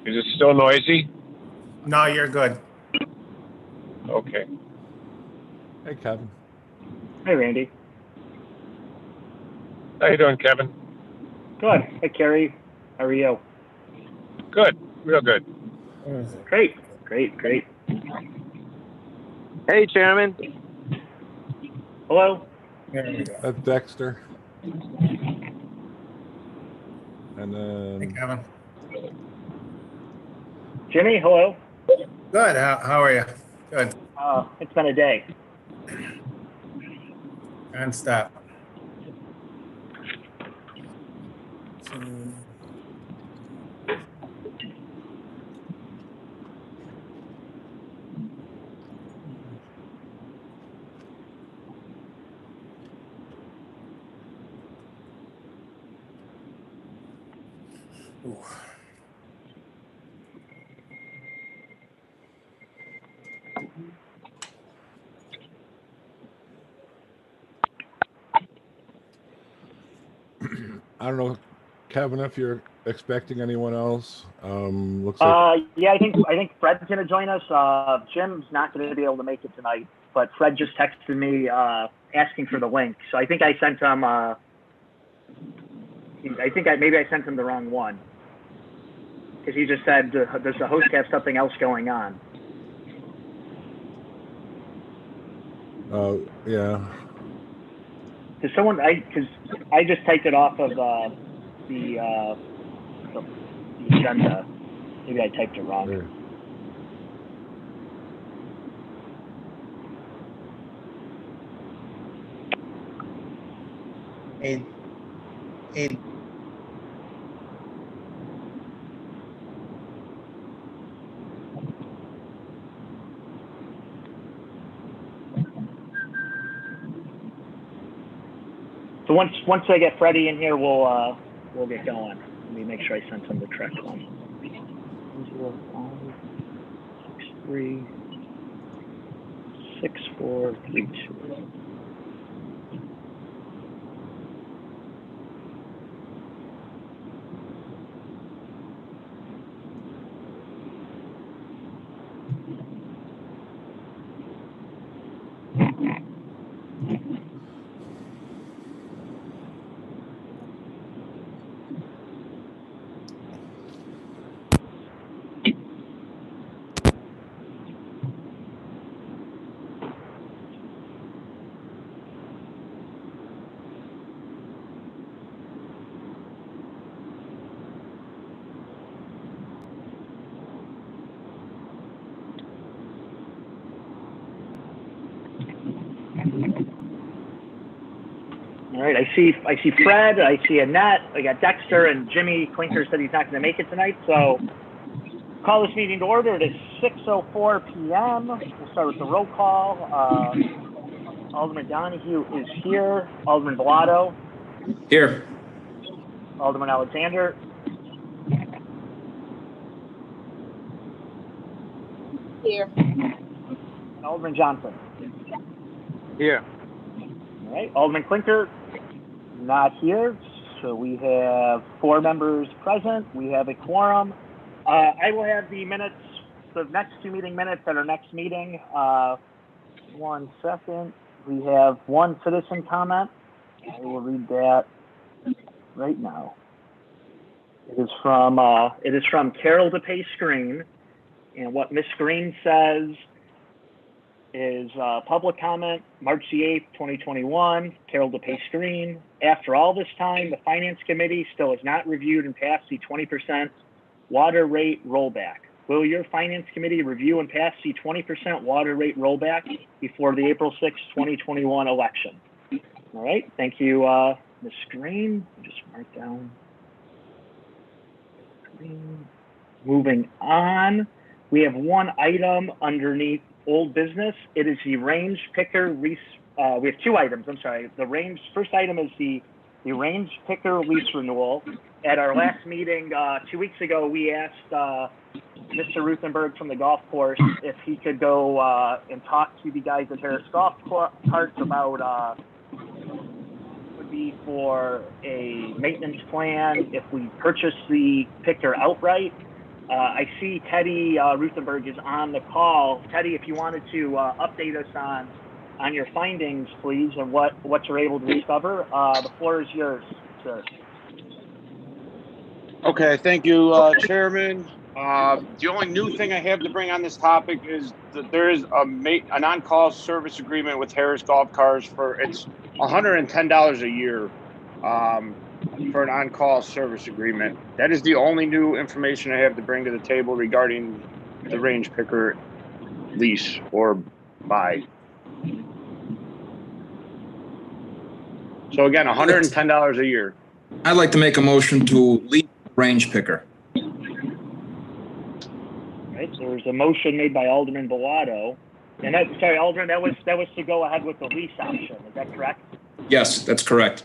Is it still noisy? No, you're good. Okay. Hey, Kevin. Hey, Randy. How you doing, Kevin? Good. Hey, Carrie. How are you? Good. Real good. Great. Great. Great. Hey, Chairman. Hello. There we go. That's Dexter. And Hey, then Kevin. Jimmy, hello. Good. How are you? Good. It's been a day. And stop. Ooh. I don't know, Kevin, if you're expecting anyone else. Looks like Yeah, I think Fred's gonna join us. Jim's not gonna be able to make it tonight, but Fred just texted me asking for the link. So I think I sent him. Maybe I sent him the wrong one because he just said, "Does the host have something else going on?" yeah. Because I just typed it off of the agenda. Maybe I typed it wrong. There. Hey. So once I get Freddie in here, we'll get going. Let me make sure I sent him the correct one. 0536432. All right, I see Fred, I see Annette, I got Dexter, and Jimmy Klinker said he's not going to make it tonight, so call this meeting to order. It is 6:04 p.m. We'll start with the roll call. Alderman Donahue is here. Alderman Bilotto. Here. Alderman Alexander. Here. And Alderman Johnson. Here. All right, Alderman Klinker, not here. So we have 4 members present. We have a quorum. I will have the minutes, the next 2 meeting minutes at our next meeting. 1 second. We have 1 citizen comment. I will read that right now. It is from Carol DePace Green, and what Miss Green says is public comment, March the 8th, 2021, Carol DePace Green. After all this time, the Finance Committee still has not reviewed and passed the 20% water rate rollback. Will your Finance Committee review and pass the 20% water rate rollback before the April 6th, 2021 election? All right, thank you, Ms. Green. Just mark down. Green. Moving on, we have 1 item underneath old business. It is the range picker lease. We have 2 items. I'm sorry. First item is the range picker lease renewal. At our last meeting 2 weeks ago, we asked Mr. Ruthenberg from the golf course if he could go and talk to the guys at Harris Golf Carts about would be for a maintenance plan if we purchase the picker outright. I see Teddy Ruthenberg is on the call. Teddy, if you wanted to update us on your findings, please, and what you're able to discover, the floor is yours, sir. Okay, thank you, Chairman. The only new thing I have to bring on this topic is that there is an on-call service agreement with Harris Golf Cars for it's $110 a year for an on-call service agreement. That is the only new information I have to bring to the table regarding the range picker lease or buy. So again, $110 a year. I'd like to make a motion to lease range picker. Right, there's a motion made by Alderman Bilotto. And sorry, Alderman, that was to go ahead with the lease option. Is that correct? Yes, that's correct.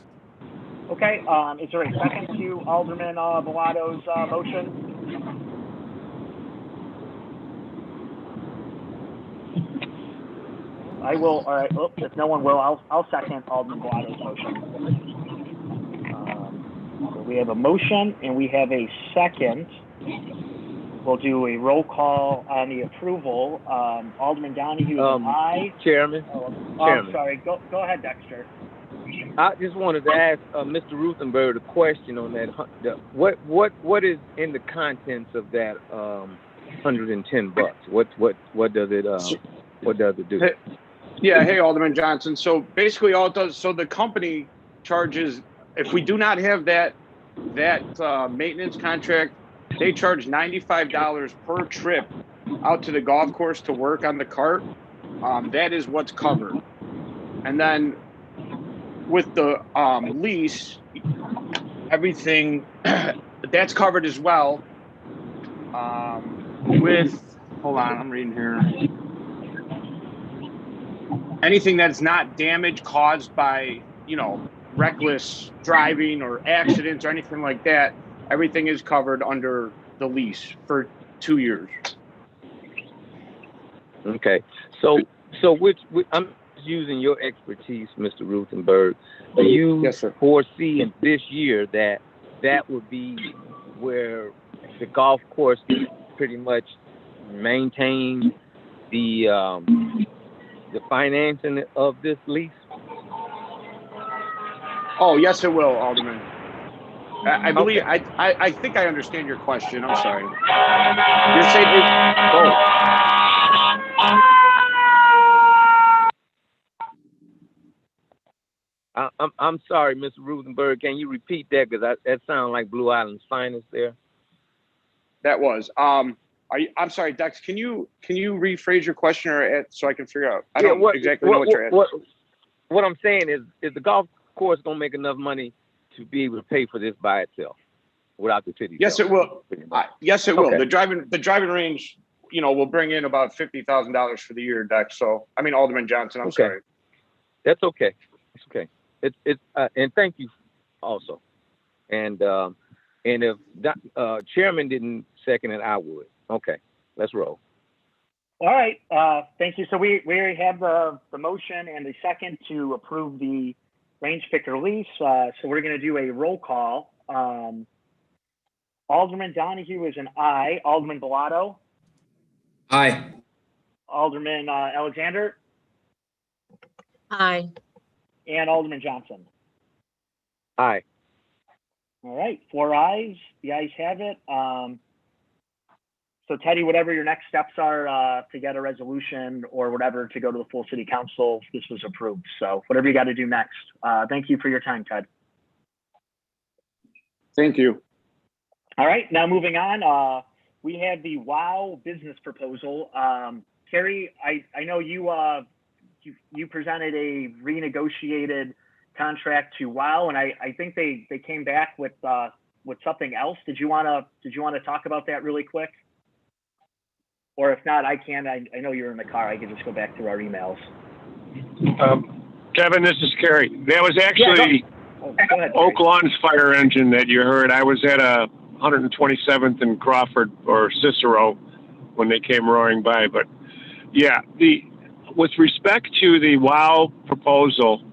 Okay, is there a second to Alderman Bilotto's motion? I will, all right, if no one will, I'll second Alderman Bilotto's motion. So we have a motion and we have a second. We'll do a roll call on the approval. Alderman Donahue, aye. Chairman. I'm sorry, go ahead, Dexter. I just wanted to ask Mr. Ruthenberg a question on that. What is in the contents of that $110? What does it do? Yeah, hey, Alderman Johnson. So basically all it does, so the company charges, if we do not have that maintenance contract, they charge $95 per trip out to the golf course to work on the cart. That is what's covered. And then with the lease, everything that's covered as well. Hold on, I'm reading here. Anything that's not damage caused by, reckless driving or accidents or anything like that, everything is covered under the lease for 2 years. Okay, so I'm using your expertise, Mr. Ruthenberg. Do you Yes, sir. foresee in this year that would be where the golf course pretty much maintain the financing of this lease? Oh, yes, it will, Alderman. I believe, okay. I think I understand your question. I'm sorry. You're saying I'm sorry, Mr. Ruthenberg. Can you repeat that? Because that sounds like Blue Island's finest there. That was. I'm sorry, Dex. Can you rephrase your question so I can figure out? I don't exactly know what you're asking. What I'm saying is the golf course gonna make enough money to be able to pay for this by itself without the city? Yes, it will. Yes, it will. Okay. The driving range, will bring in about $50,000 for the year, Dex. So, Alderman Johnson, I'm sorry. That's okay. It's okay. It's and thank you also. And if Chairman didn't second it, I would. Okay, let's roll. All right, thank you. So we already have the motion and the second to approve the range picker lease. So we're going to do a roll call. Alderman Donahue is an aye. Alderman Bilotto. Aye. Alderman Alexander. Aye. And Alderman Johnson. Aye. All right, 4 ayes. The ayes have it. So Teddy, whatever your next steps are to get a resolution or whatever to go to the full city council, this was approved. So whatever you got to do next. Thank you for your time, Ted. Thank you. All right, now moving on. We have the WOW business proposal. Carrie, I know you presented a renegotiated contract to WOW, and I think they came back with something else. Did you want to talk about that really quick? Or if not, I can. I know you're in the car. I can just go back through our emails. Kevin, this is Kerry. That was actually go ahead, Oak Lawn's fire engine that you heard. I was at 127th and Crawford or Cicero when they came roaring by. But yeah, with respect to the WOW proposal,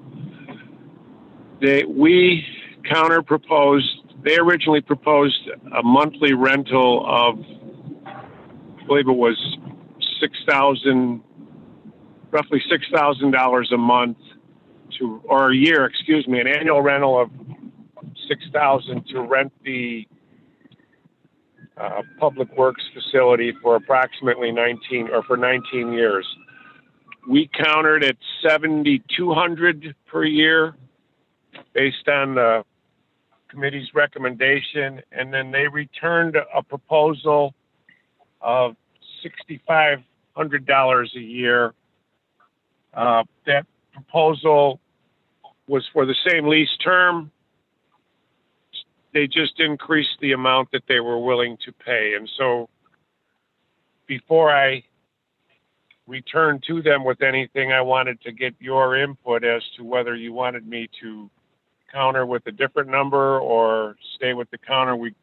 we counter proposed. They originally proposed a monthly rental of believe it was roughly $6,000 a month or a year, excuse me, an annual rental of $6,000 to rent the public works facility for approximately 19 years. We countered at $7,200 per year based on the committee's recommendation, and then they returned a proposal of $6,500 a year. That proposal was for the same lease term. They just increased the amount that they were willing to pay. And so before I return to them with anything, I wanted to get your input as to whether you wanted me to counter with a different number or stay with the counter we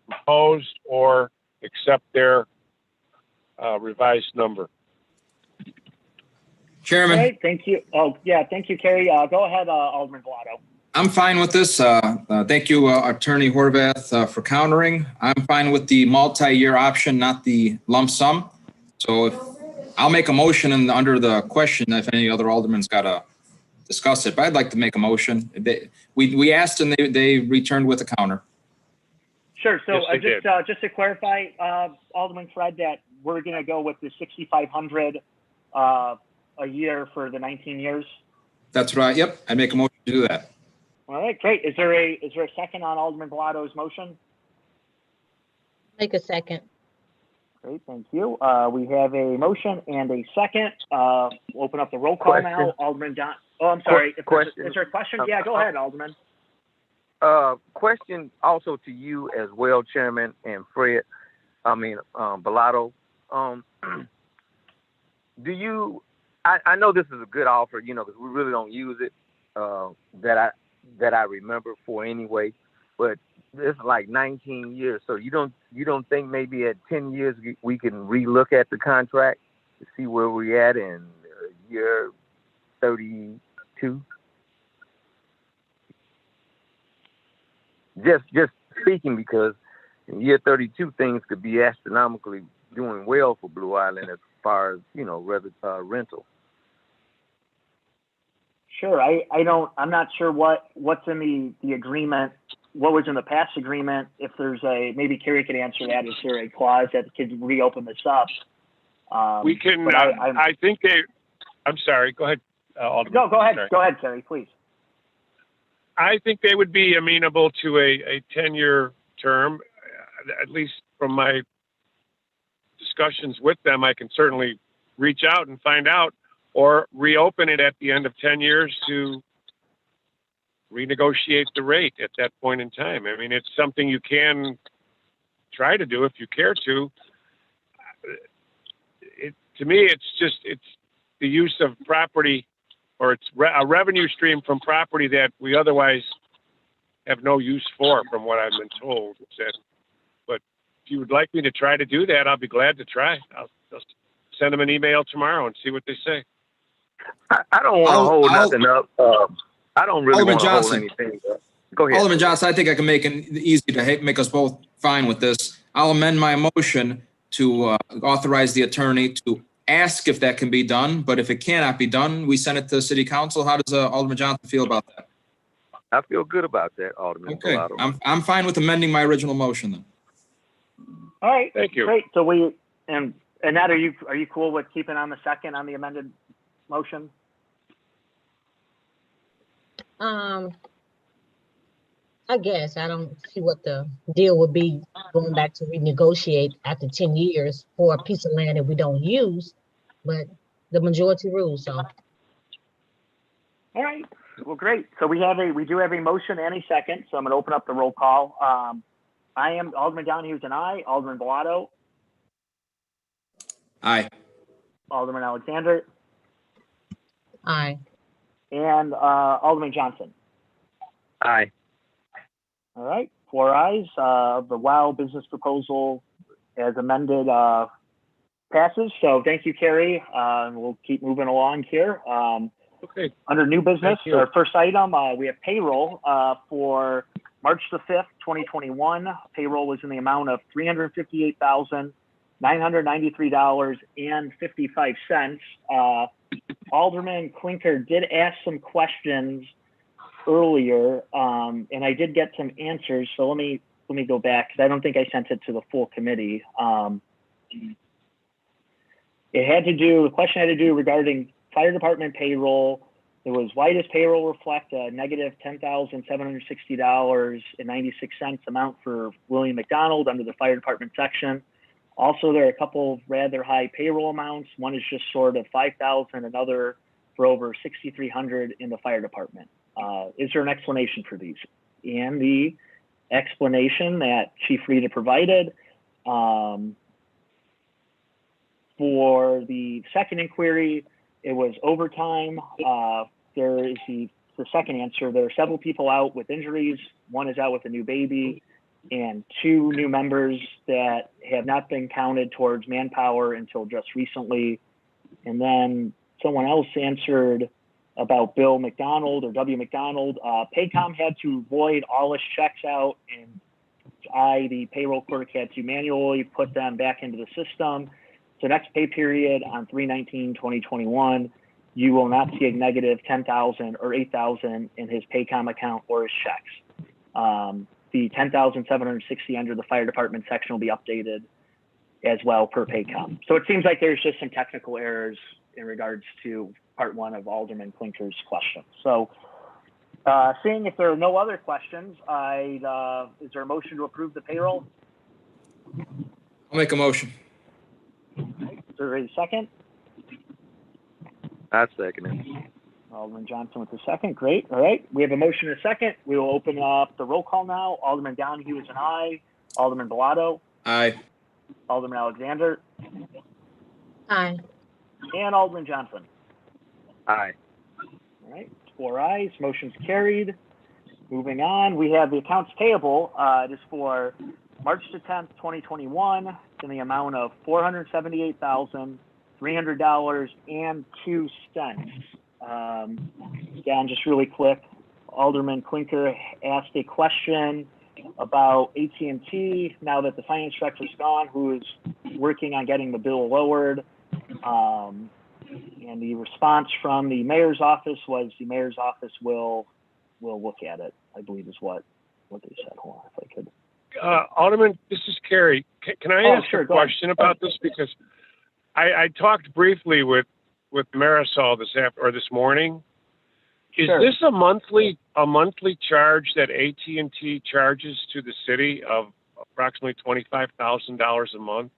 proposed or accept their revised number. Chairman. All right, thank you. Oh, yeah, thank you, Kerry. Go ahead, Alderman Bilotto. I'm fine with this. Thank you, Attorney Horvath, for countering. I'm fine with the multi-year option, not the lump sum. So I'll make a motion and under the question if any other alderman's got to discuss it, but I'd like to make a motion. We asked and they returned with a counter. Sure. So Yes, just to clarify, Alderman Fred, that we're going to go with the $6,500 a year for the 19 years. That's right. Yep. I make a motion to do that. All right, great. Is there a second on Alderman Bilotto's motion? Make a second. Great, thank you. We have a motion and a second. We'll open up the roll call now. Alderman John. Oh, I'm sorry. Is there a question? Yeah, go ahead, Alderman. Question also to you as well, Chairman and Fred. Bilotto. Do you? I know this is a good offer, because we really don't use it. That I remember for anyway, but it's like 19 years. So you don't think maybe at 10 years we can relook at the contract to see where we're at in year 32? Just speaking, because in year 32 things could be astronomically doing well for Blue Island as far as rental. Sure. I'm not sure what's in the agreement, what was in the past agreement. If there's maybe Kerry could answer that. Is there a clause that could reopen this up? We can, I think I'm sorry, go ahead, Alderman. No, go ahead. Sorry. Go ahead, Kerry, please. I think they would be amenable to a 10-year term, at least from my discussions with them. I can certainly reach out and find out, or reopen it at the end of 10 years to renegotiate the rate at that point in time. I mean, it's something you can try to do if you care to. To me, it's the use of property, or it's a revenue stream from property that we otherwise have no use for, from what I've been told. But if you would like me to try to do that, I'll be glad to try. I'll just send them an email tomorrow and see what they say. I don't want to hold nothing up. I don't really want to hold anything up. Go ahead. Alderman Johnson, I think I can make it easy to make us both fine with this. I'll amend my motion to authorize the attorney to ask if that can be done. But if it cannot be done, we send it to City Council. How does Alderman Johnson feel about that? I feel good about that, Alderman. Okay, Bilotto. I'm fine with amending my original motion then. All right. Thank you. Great. So Annette, are you cool with keeping on the second on the amended motion? I guess I don't see what the deal would be going back to renegotiate after 10 years for a piece of land that we don't use, but the majority rules. So. All right. Well, great. So we do have a motion and a second. So I'm going to open up the roll call. I am Alderman Donahue's an aye. Alderman Bilotto. Aye. Alderman Alexander. Aye. And Alderman Johnson. Aye. All right. 4 ayes. The WOW business proposal as amended passes. So thank you, Kerry. We'll keep moving along here. Okay. Under new business, our first item, we have payroll for March the 5th, 2021. Payroll was in the amount of $358,986.50. $993.55. Alderman Klinker did ask some questions earlier, and I did get some answers. So let me go back, because I don't think I sent it to the full committee. The question had to do regarding fire department payroll. It was, why does payroll reflect a negative $10,760.96 amount for William McDonald under the fire department section? Also, there are a couple of rather high payroll amounts. One is just short of $5,000, another for over $6,300 in the fire department. Is there an explanation for these? And the explanation that Chief Rita provided, for the second inquiry, it was overtime. There is the second answer. There are several people out with injuries. One is out with a new baby, and 2 new members that have not been counted towards manpower until just recently. And then someone else answered about Bill McDonald or W. McDonald. Paycom had to void all his checks out, and the payroll clerk, had to manually put them back into the system. So next pay period on 3/19/2021, you will not see a negative $10,000 or $8,000 in his Paycom account or his checks. The $10,760 under the fire department section will be updated as well per Paycom. So it seems like there's just some technical errors in regards to part 1 of Alderman Klinker's question. So seeing if there are no other questions, is there a motion to approve the payroll? I'll make a motion. Is there a second? I second it. Alderman Johnson with the second. Great. All right. We have a motion and a second. We will open up the roll call now. Alderman Donahue is an aye. Alderman Bilotto. Aye. Alderman Alexander. Aye. And Alderman Johnson. Aye. All right. 4 ayes. Motion's carried. Moving on, we have the accounts payable. It is for March the 10th, 2021, in the amount of $478,300.02. Again, just really quick, Alderman Klinker asked a question about AT&T now that the finance director's gone, who is working on getting the bill lowered. And the response from the mayor's office was the mayor's office will look at it, I believe is what they said. Hold on, if I could. Alderman, this is Kerry. Can I ask a question about this? Because I talked briefly with Marisol this morning. Is this a monthly charge that AT&T charges to the city of approximately $25,000 a month?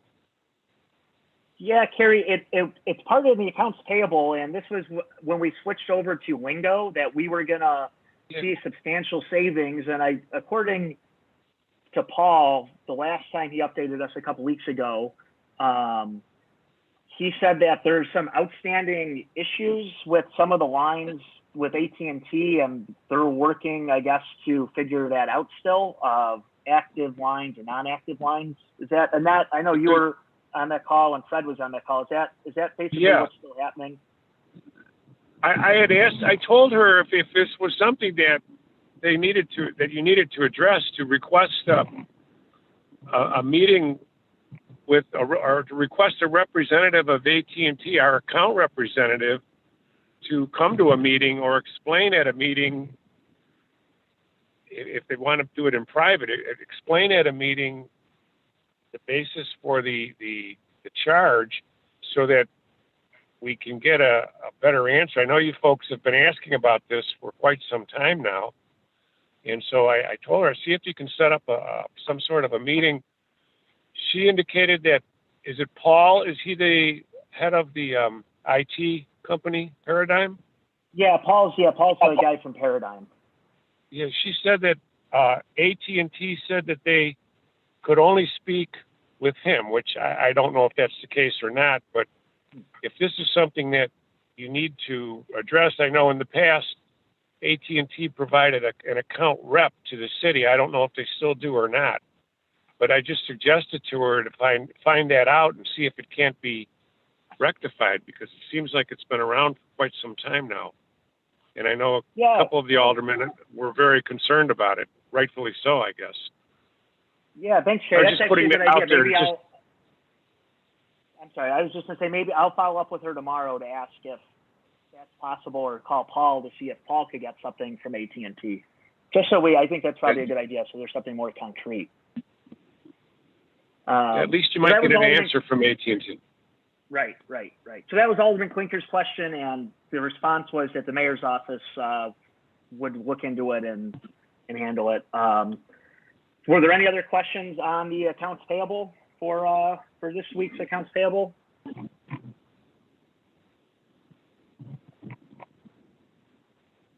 Yeah, Kerry, it's part of the accounts payable, and this was when we switched over to Lingo that we were gonna see substantial savings. And according to Paul, the last time he updated us a couple weeks ago, he said that there's some outstanding issues with some of the lines with AT&T, and they're working, I guess, to figure that out still, of active lines and non-active lines. Is that, Annette, I know you were on that call and Fred was on that call. Is that basically what's still happening? I had asked, I told her if this was something that you needed to address, to request a meeting with, or to request a representative of AT&T, our account representative, to come to a meeting or explain at a meeting, if they want to do it in private, explain at a meeting the basis for the charge, so that we can get a better answer. I know you folks have been asking about this for quite some time now. And so I told her, see if you can set up some sort of a meeting. She indicated that, is it Paul? Is he the head of the IT company, Paradigm? Yeah, Paul's the guy from Paradigm. Yeah, she said that AT&T said that they could only speak with him, which I don't know if that's the case or not. But if this is something that you need to address, I know in the past, AT&T provided an account rep to the city. I don't know if they still do or not, but I just suggested to her to find that out and see if it can't be rectified, because it seems like it's been around for quite some time now. And I know a couple of the aldermen were very concerned about it, rightfully so, I guess. Yeah, thanks, Sherry. I'm just putting that out there. I'm sorry, I was just gonna say, maybe I'll follow up with her tomorrow to ask if that's possible, or call Paul to see if Paul could get something from AT&T. Just so I think that's probably a good idea, so there's something more concrete. At least you might get an answer from AT&T. Right. So that was Alderman Klinker's question, and the response was that the mayor's office would look into it and handle it. Were there any other questions on the accounts payable for this week's accounts payable?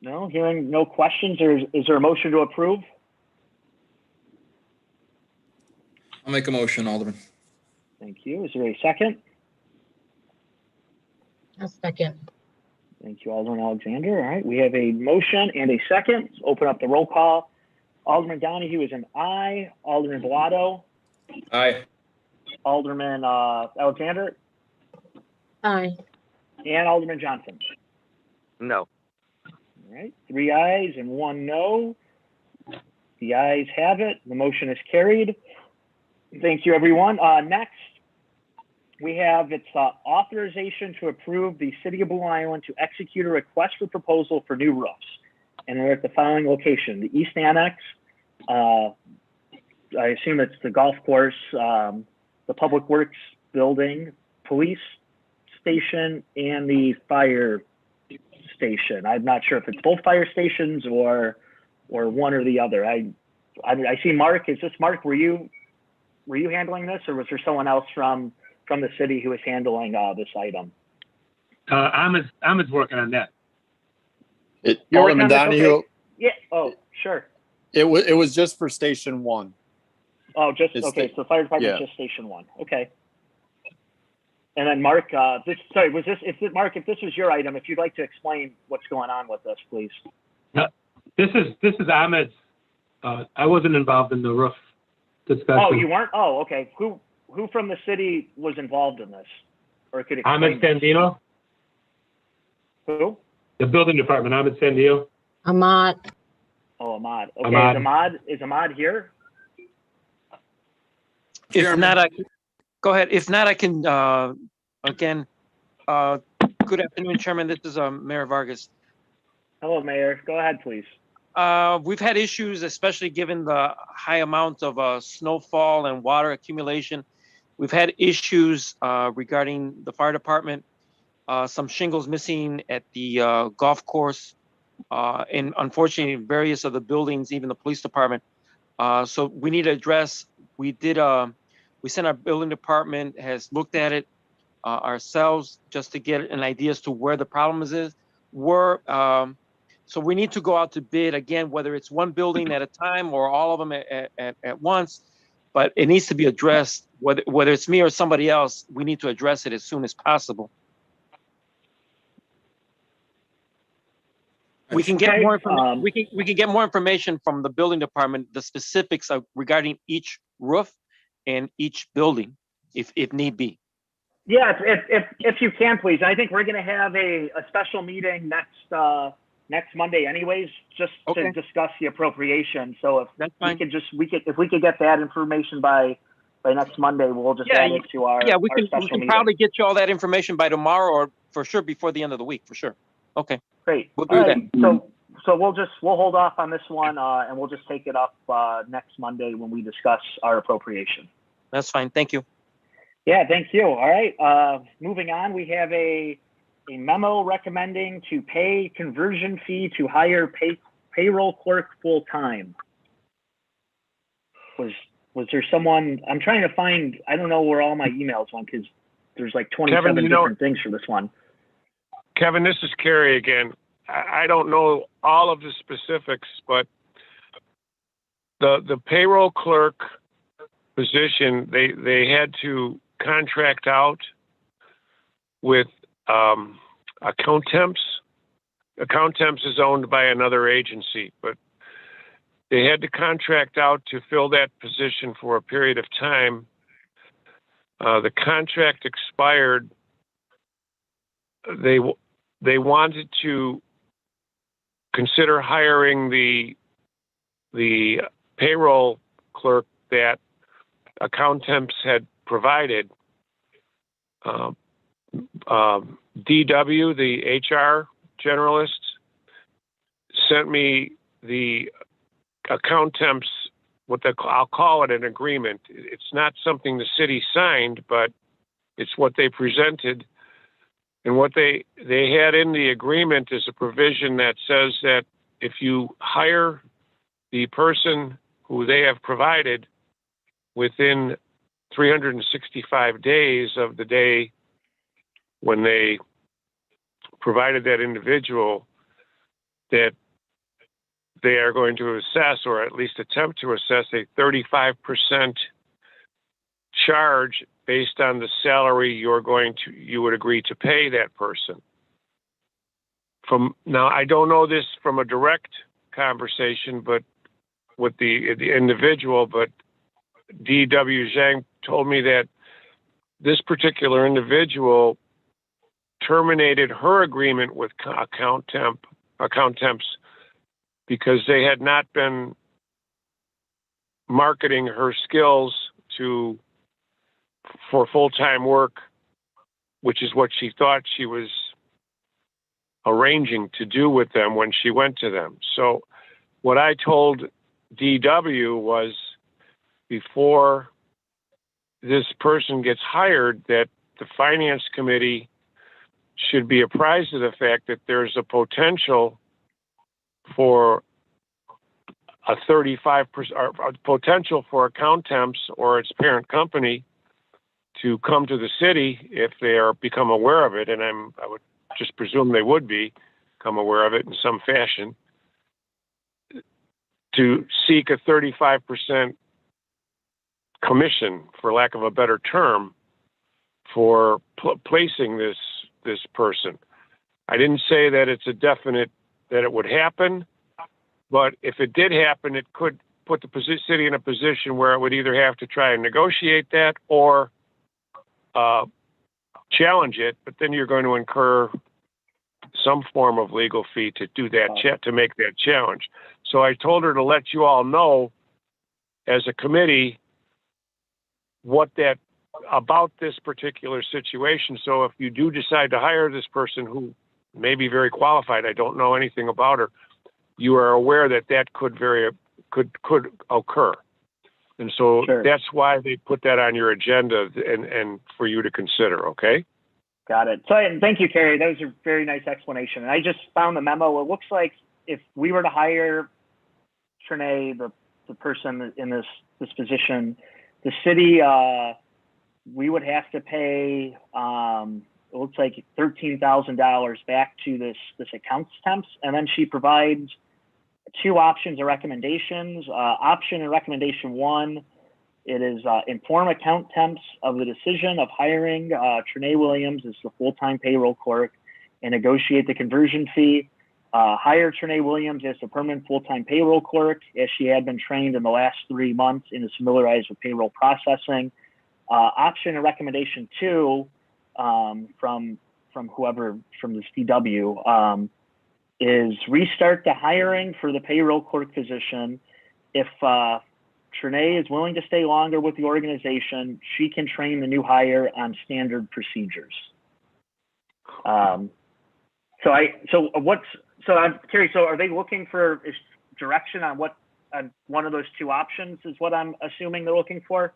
No, hearing no questions. Is there a motion to approve? I'll make a motion, Alderman. Thank you. Is there a second? A second. Thank you, Alderman Alexander. All right, we have a motion and a second. Let's open up the roll call. Alderman Donahue is an aye. Alderman Bilotto. Aye. Alderman Alexander. Aye. And Alderman Johnson. No. All right, 3 ayes and 1 no. The ayes have it. The motion is carried. Thank you, everyone. Next, we have authorization to approve the City of Blue Island to execute a request for proposal for new roofs. And we're at the following location: the East Annex, I assume it's the golf course, the Public Works Building, Police Station, and the Fire Station. I'm not sure if it's both fire stations or one or the other. I see Mark. Is this Mark? Were you handling this, or was there someone else from the city who was handling this item? Ahmed's working on that. You're Alderman working on this? Donahue, Okay. Yeah. Oh, sure. it was just for Station 1. Oh, just It's okay. So fire department, yeah. just Station 1. Okay. And then Mark, Mark, if this was your item, if you'd like to explain what's going on with this, please. This is Ahmed's. I wasn't involved in the roof discussion. Oh, you weren't? Oh, okay. Who from the city was involved in this, or could explain? Ahmed Sandino, Who? the building department. Ahmed Sandino. Ahmad. Oh, Ahmad. Okay. Ahmad. Is Ahmad here? If not, go ahead. If not, I can, again, good afternoon, Chairman. This is Mayor Vargas. Hello, Mayor. Go ahead, please. We've had issues, especially given the high amount of snowfall and water accumulation. We've had issues regarding the fire department, some shingles missing at the golf course, and unfortunately, various of the buildings, even the police department. So we need to address. We sent our building department, has looked at it ourselves just to get an idea as to where the problems were. So we need to go out to bid again, whether it's one building at a time or all of them at once, but it needs to be addressed. Whether it's me or somebody else, we need to address it as soon as possible. We can get more information. We can get more information from the building department, the specifics of regarding each roof and each building, if need be. Yeah, if you can, please. I think we're going to have a special meeting next Monday, anyways, just to discuss the appropriation. So if we could get that information by next Monday, we'll just add it to our we can meeting. probably get you all that information by tomorrow, or for sure before the end of the week, for sure. Okay. Great. We'll do that. So we'll hold off on this one, and we'll just take it up next Monday when we discuss our appropriation. That's fine. Thank you. Yeah, thank you. All right. Moving on, we have a memo recommending to pay conversion fee to hire payroll clerk full time. Was there someone? I'm trying to find. I don't know where all my emails went because there's like 27 different things for this one. Kevin, this is Kerry again. I don't know all of the specifics, but the payroll clerk position, they had to contract out with Account Temps. Account Temps is owned by another agency, but they had to contract out to fill that position for a period of time. The contract expired. They wanted to consider hiring the payroll clerk that Account Temps had provided, DW, the HR generalist, sent me the account temps, I'll call it an agreement. It's not something the city signed, but it's what they presented. And what they had in the agreement is a provision that says that if you hire the person who they have provided within 365 days of the day when they provided that individual, that they are going to assess, or at least attempt to assess, a 35% charge based on the salary you would agree to pay that person. Now, I don't know this from a direct conversation, but with the individual, but D.W. Zhang told me that this particular individual terminated her agreement with account temps because they had not been marketing her skills for full-time work, which is what she thought she was arranging to do with them when she went to them. So what I told DW was, before this person gets hired, that the finance committee should be apprised of the fact that there's a potential for a 35% potential for account temps or its parent company to come to the city if they become aware of it, and I would just presume they would become aware of it in some fashion, to seek a 35% commission, for lack of a better term, for placing this person. I didn't say that it's a definite that it would happen, but if it did happen, it could put the city in a position where it would either have to try and negotiate that or challenge it, but then you're going to incur some form of legal fee to do that, to make that challenge. So I told her to let you all know as a committee about this particular situation. So if you do decide to hire this person, who may be very qualified, I don't know anything about her, you are aware that could occur. And so That's why they put that on your agenda and for you to consider, okay? Got it. So thank you, Carrie. That was a very nice explanation. And I just found the memo. It looks like if we were to hire Trinae, the person in this position, the city, we would have to pay, it looks like $13,000 back to this accounts temps. And then she provides two options or recommendations. Option and recommendation one, it is inform account temps of the decision of hiring Trinae Williams as the full-time payroll clerk and negotiate the conversion fee. Hire Trinae Williams as the permanent full-time payroll clerk, as she had been trained in the last 3 months and is familiarized with payroll processing. Option and recommendation two, from this DW, is restart the hiring for the payroll clerk position. If Trinae is willing to stay longer with the organization, she can train the new hire on standard procedures. I'm curious. So are they looking for direction on what one of those two options is what I'm assuming they're looking for?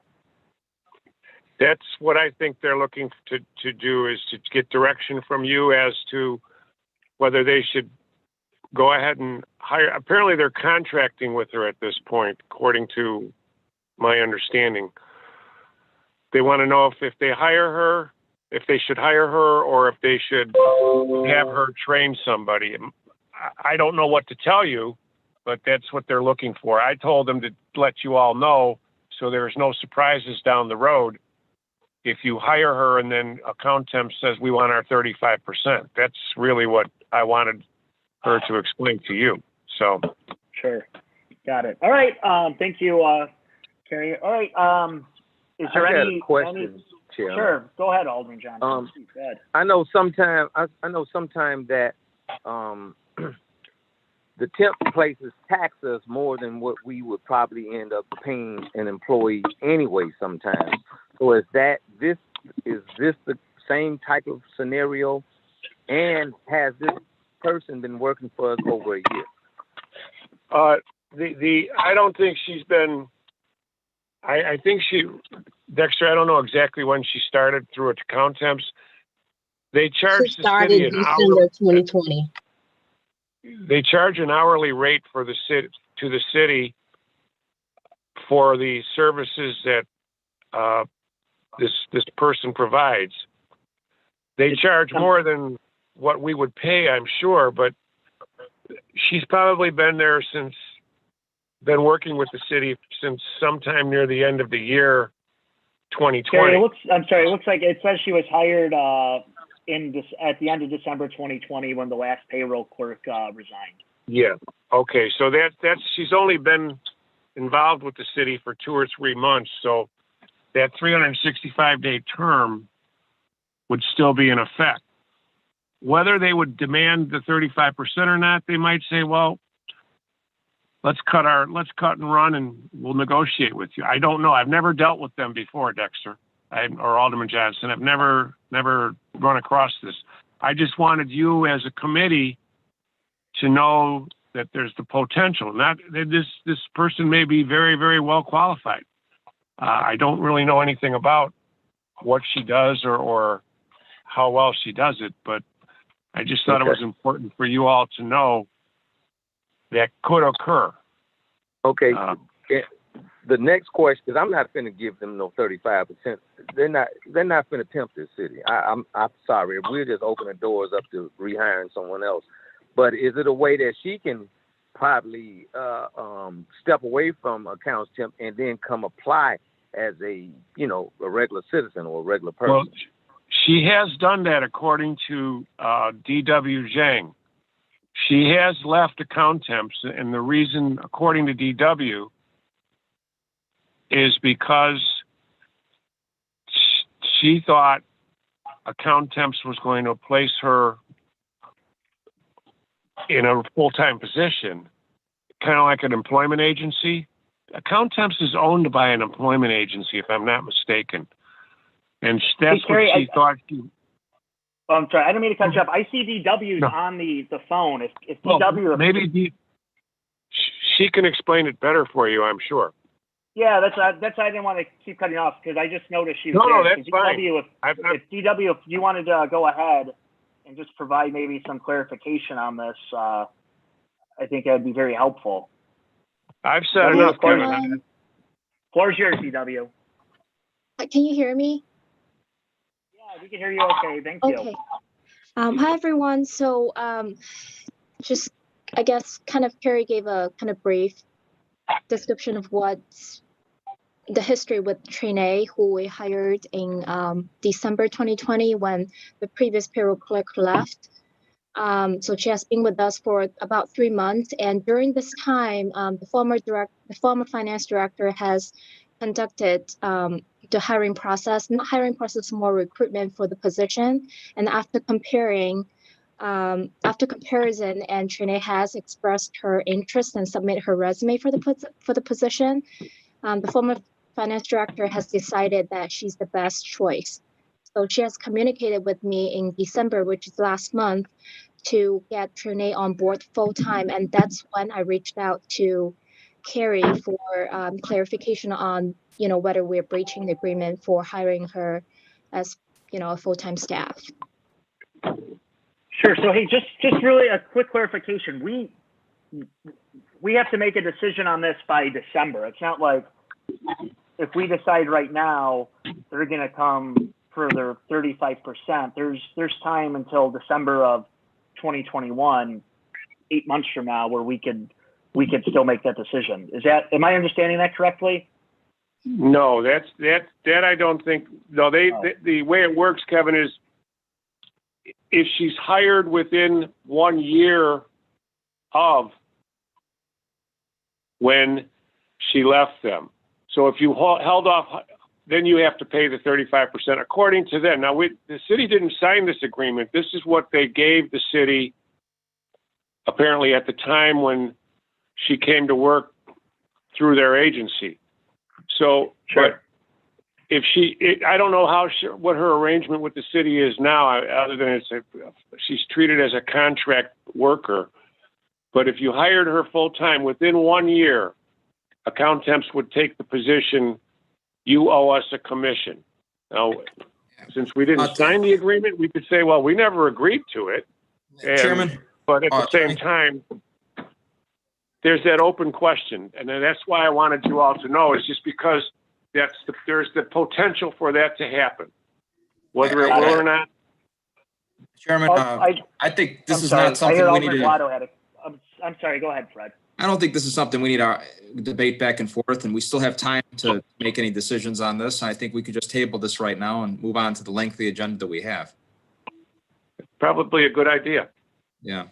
That's what I think they're looking to do, is to get direction from you as to whether they should go ahead and hire. Apparently they're contracting with her at this point, according to my understanding. They want to know if they hire her, if they should hire her, or if they should have her train somebody. I don't know what to tell you, but that's what they're looking for. I told them to let you all know so there's no surprises down the road. If you hire her and then account temp says we want our 35%, that's really what I wanted her to explain to you. So sure, got it. All right, thank you, Carrie. All right, is there any question? Chairman. Sure, go ahead, Alderman Johnson. Go ahead. I know sometime that the temp places tax us more than what we would probably end up paying an employee anyway sometimes. So is this the same type of scenario? And has this person been working for us over a year? I don't think she's been. I think Dexter. I don't know exactly when she started through it to count temps. They charge She the city started an December 2020. They charge an hourly rate for the city for the services that this person provides. They charge more than what we would pay, I'm sure, but she's probably been working with the city since sometime near the end of the year 2020. It looks like it says she was hired at the end of December 2020 when the last payroll clerk resigned. Yeah. Okay. So that's she's only been involved with the city for 2 or 3 months. So that 365-day term would still be in effect. Whether they would demand the 35% or not, they might say, well, let's cut and run and we'll negotiate with you. I don't know. I've never dealt with them before, Dexter, or Alderman Johnson. I've never run across this. I just wanted you as a committee to know that there's the potential. Not that this person may be very, very well qualified. I don't really know anything about what she does or how well she does it, but I just thought it was important for you all to know that could occur. Okay. The next question, because I'm not going to give them no 35%. They're not going to tempt this city. I'm sorry. We're just opening doors up to rehiring someone else. But is it a way that she can probably step away from accounts temp and then come apply as a regular citizen or a regular person? Well, she has done that according to D.W. Zhang. She has left account temps, and the reason, according to D.W., is because she thought account temps was going to place her in a full-time position, kind of like an employment agency. Account temps is owned by an employment agency, if I'm not mistaken. And that's Terry, what she thought. Oh, I'm sorry. I didn't mean to cut you up. I see DW's on the phone. If DW... Maybe she can explain it better for you, I'm sure. Yeah, that's why I didn't want to keep cutting off, because I just noticed she was No, there. that's fine. If DW, if you wanted to go ahead and just provide maybe some clarification on this, I think that'd be very helpful. I've said enough, Kevin. Floor's yours, DW. Can you hear me? Yeah, we can hear you okay. Thank you. Okay. Hi, everyone. So just, I guess, kind of Carrie gave a kind of brief description of what's the history with Trinae, who we hired in December 2020 when the previous payroll clerk left. So she has been with us for about 3 months, and during this time, the former finance director has conducted the hiring process, not hiring process, more recruitment for the position. And after comparison, and Trinae has expressed her interest and submitted her resume for the position. The former finance director has decided that she's the best choice. So she has communicated with me in December, which is last month, to get Trinae on board full time. And that's when I reached out to Carrie for clarification on, whether we're breaching the agreement for hiring her as, a full-time staff. Sure. So, hey, just really a quick clarification. We have to make a decision on this by December. It's not like if we decide right now they're going to come for their 35%. There's time until December of 2021, 8 months from now, where we could still make that decision. Am I understanding that correctly? No, that I don't think. No, the way it works, Kevin, is if she's hired within 1 year of when she left them. So if you held off, then you have to pay the 35% according to them. Now, the city didn't sign this agreement. This is what they gave the city apparently at the time when she came to work through their agency. So, sure. if I don't know what her arrangement with the city is now, other than she's treated as a contract worker. But if you hired her full time within 1 year, account temps would take the position. You owe us a commission. Now, since we didn't sign the agreement, we could say, well, we never agreed to it. Chairman. But at the same time, there's that open question, and that's why I wanted you all to know. Is just because there's the potential for that to happen, whether it will or not. Chairman, I think this is not something we need to. I'm sorry. Go ahead, Fred. I don't think this is something we need to debate back and forth, and we still have time to make any decisions on this. I think we could just table this right now and move on to the lengthy agenda that we have. Probably a good idea. Yeah.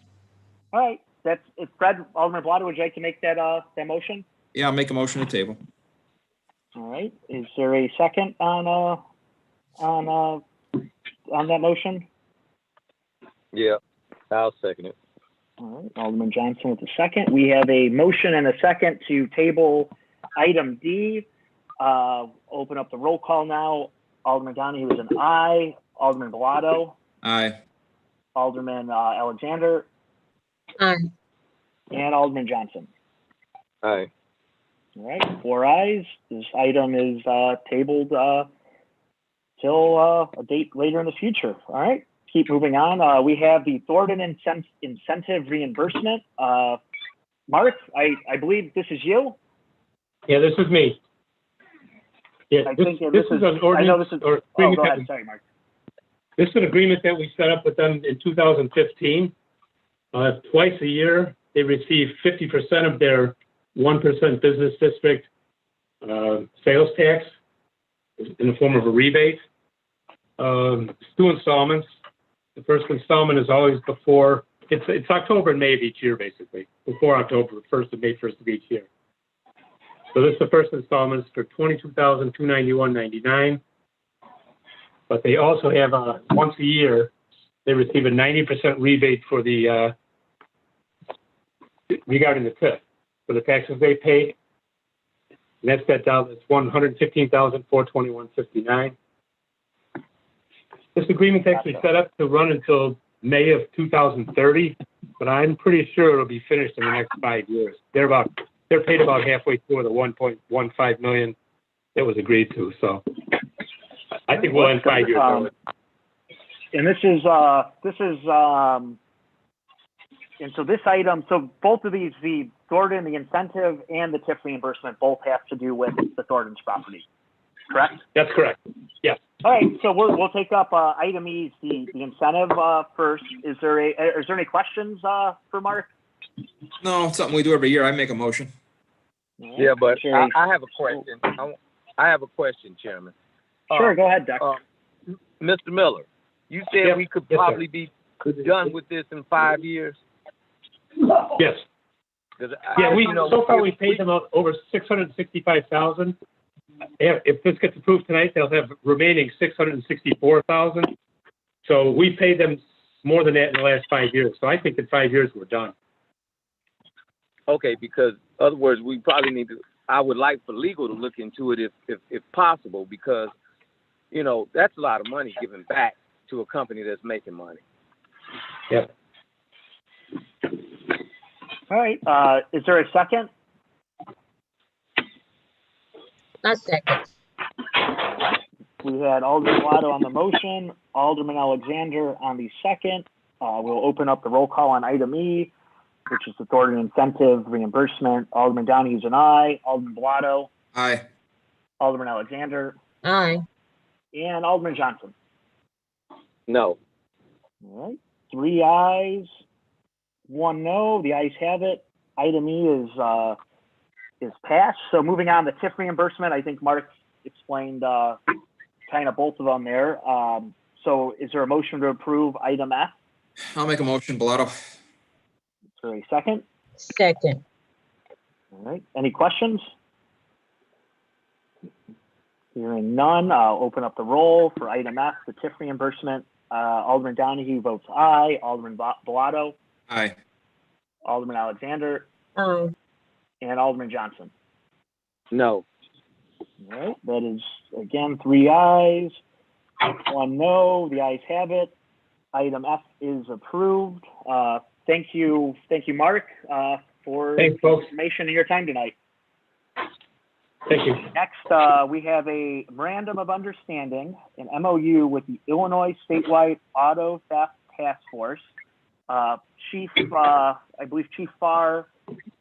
All right. That's it. Fred, Alderman Bilotto, would you like to make that motion? Yeah, I'll make a motion to table. All right. Is there a second on that motion? Yeah, I'll second it. All right, Alderman Johnson with the second. We have a motion and a second to table item D. Open up the roll call now. Alderman Donahue is an aye. Alderman Bilotto. Aye. Alderman Alexander. Aye. And Alderman Johnson. Aye. All right, 4 ayes. This item is tabled till a date later in the future. All right. Keep moving on. We have the Thornton incentive reimbursement. Mark, I believe this is you. Yeah, this is me. Yeah, I this think is an ordinance. I know this is. Or Oh, go ahead. Sorry, Mark. This is an agreement that we set up with them in 2015. Twice a year, they receive 50% of their 1% business district sales tax in the form of a rebate. It's 2 installments. The first installment is always before, it's October and May of each year, basically, before October 1st and May 1st of each year. So this is the first installment for $22,291.99. But they also have once a year, they receive a 90% rebate for the regarding the TIF for the taxes they pay. And that's that down. It's $115,421.59. This agreement's actually set up to run until May of 2030, but I'm pretty sure it'll be finished in the next 5 years. They're paid about halfway through the 1.15 million that was agreed to. So I think we'll end 5 years early. And and so this item, so both of these, the Thornton, the incentive, and the TIF reimbursement, both have to do with the Thornton's property, correct? That's correct. Yes. All right, so we'll take up item E, the incentive first. Is there any questions for Mark? No, it's something we do every year. I make a motion. Yeah, but I have a question. I have a question, Chairman. Sure, go ahead, Dexter. Mr. Miller, you said we could probably be done with this in 5 years? Yes. Yeah, so far we paid them out over $665,000. If this gets approved tonight, they'll have remaining $664,000. So we paid them more than that in the last 5 years. So I think in 5 years we're done. Okay, because other words, we probably need to. I would like for legal to look into it if possible, because that's a lot of money given back to a company that's making money. Yep. All right. Is there a second? A second. We had Alderman Bilotto on the motion, Alderman Alexander on the second. We'll open up the roll call on item E, which is the Thornton incentive reimbursement. Alderman Donahue's an aye. Alderman Bilotto. Aye. Alderman Alexander. Aye. And Alderman Johnson. No. All right. 3 ayes, 1 no. The ayes have it. Item E is passed. So moving on to TIF reimbursement, I think Mark explained kind of both of them there. So is there a motion to approve item F? I'll make a motion, Bilotto. Is there a second? Second. All right. Any questions? Hearing none, I'll open up the roll for item F, the TIF reimbursement. Alderman Donahue votes aye. Alderman Bilotto. Aye. Alderman Alexander. Aye. And Alderman Johnson. No. All right, that is, again, 3 ayes, 1 no. The ayes have it. Item F is approved. Thank you, Mark, for Thanks, folks. information and your time tonight. Thank you. Next, we have a memorandum of understanding, an MOU with the Illinois Statewide Auto Theft Task Force. Chief, I believe Chief Farr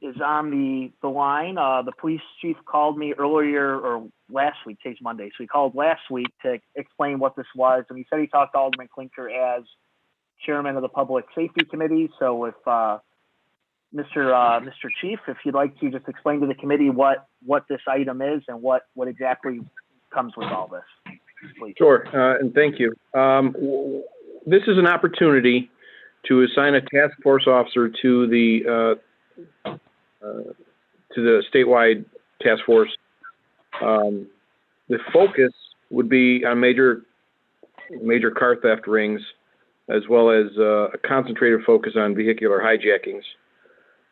is on the line. The police chief called me earlier, or last week, today's Monday, so he called last week to explain what this was, and he said he talked to Alderman Klinker as chairman of the Public Safety Committee. So if Mr. Chief, if you'd like to just explain to the committee what this item is and what exactly comes with all this, please. Sure, and thank you. This is an opportunity to assign a task force officer to the statewide task force. The focus would be on major car theft rings, as well as a concentrated focus on vehicular hijackings.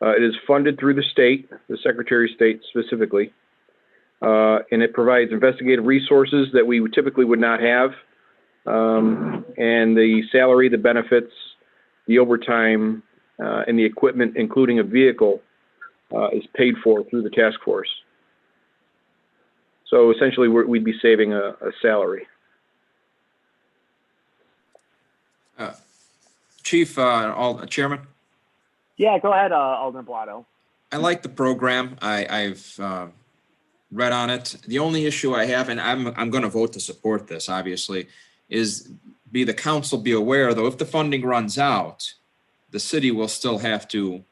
It is funded through the state, the Secretary of State specifically, and it provides investigative resources that we typically would not have, and the salary, the benefits, the overtime, and the equipment, including a vehicle, is paid for through the task force. So essentially, we'd be saving a salary. Chief, Chairman? Yeah, go ahead, Alderman Bilotto. I like the program. I've read on it. The only issue I have, and I'm going to vote to support this, obviously, is the council be aware, though, if the funding runs out, the city will still have to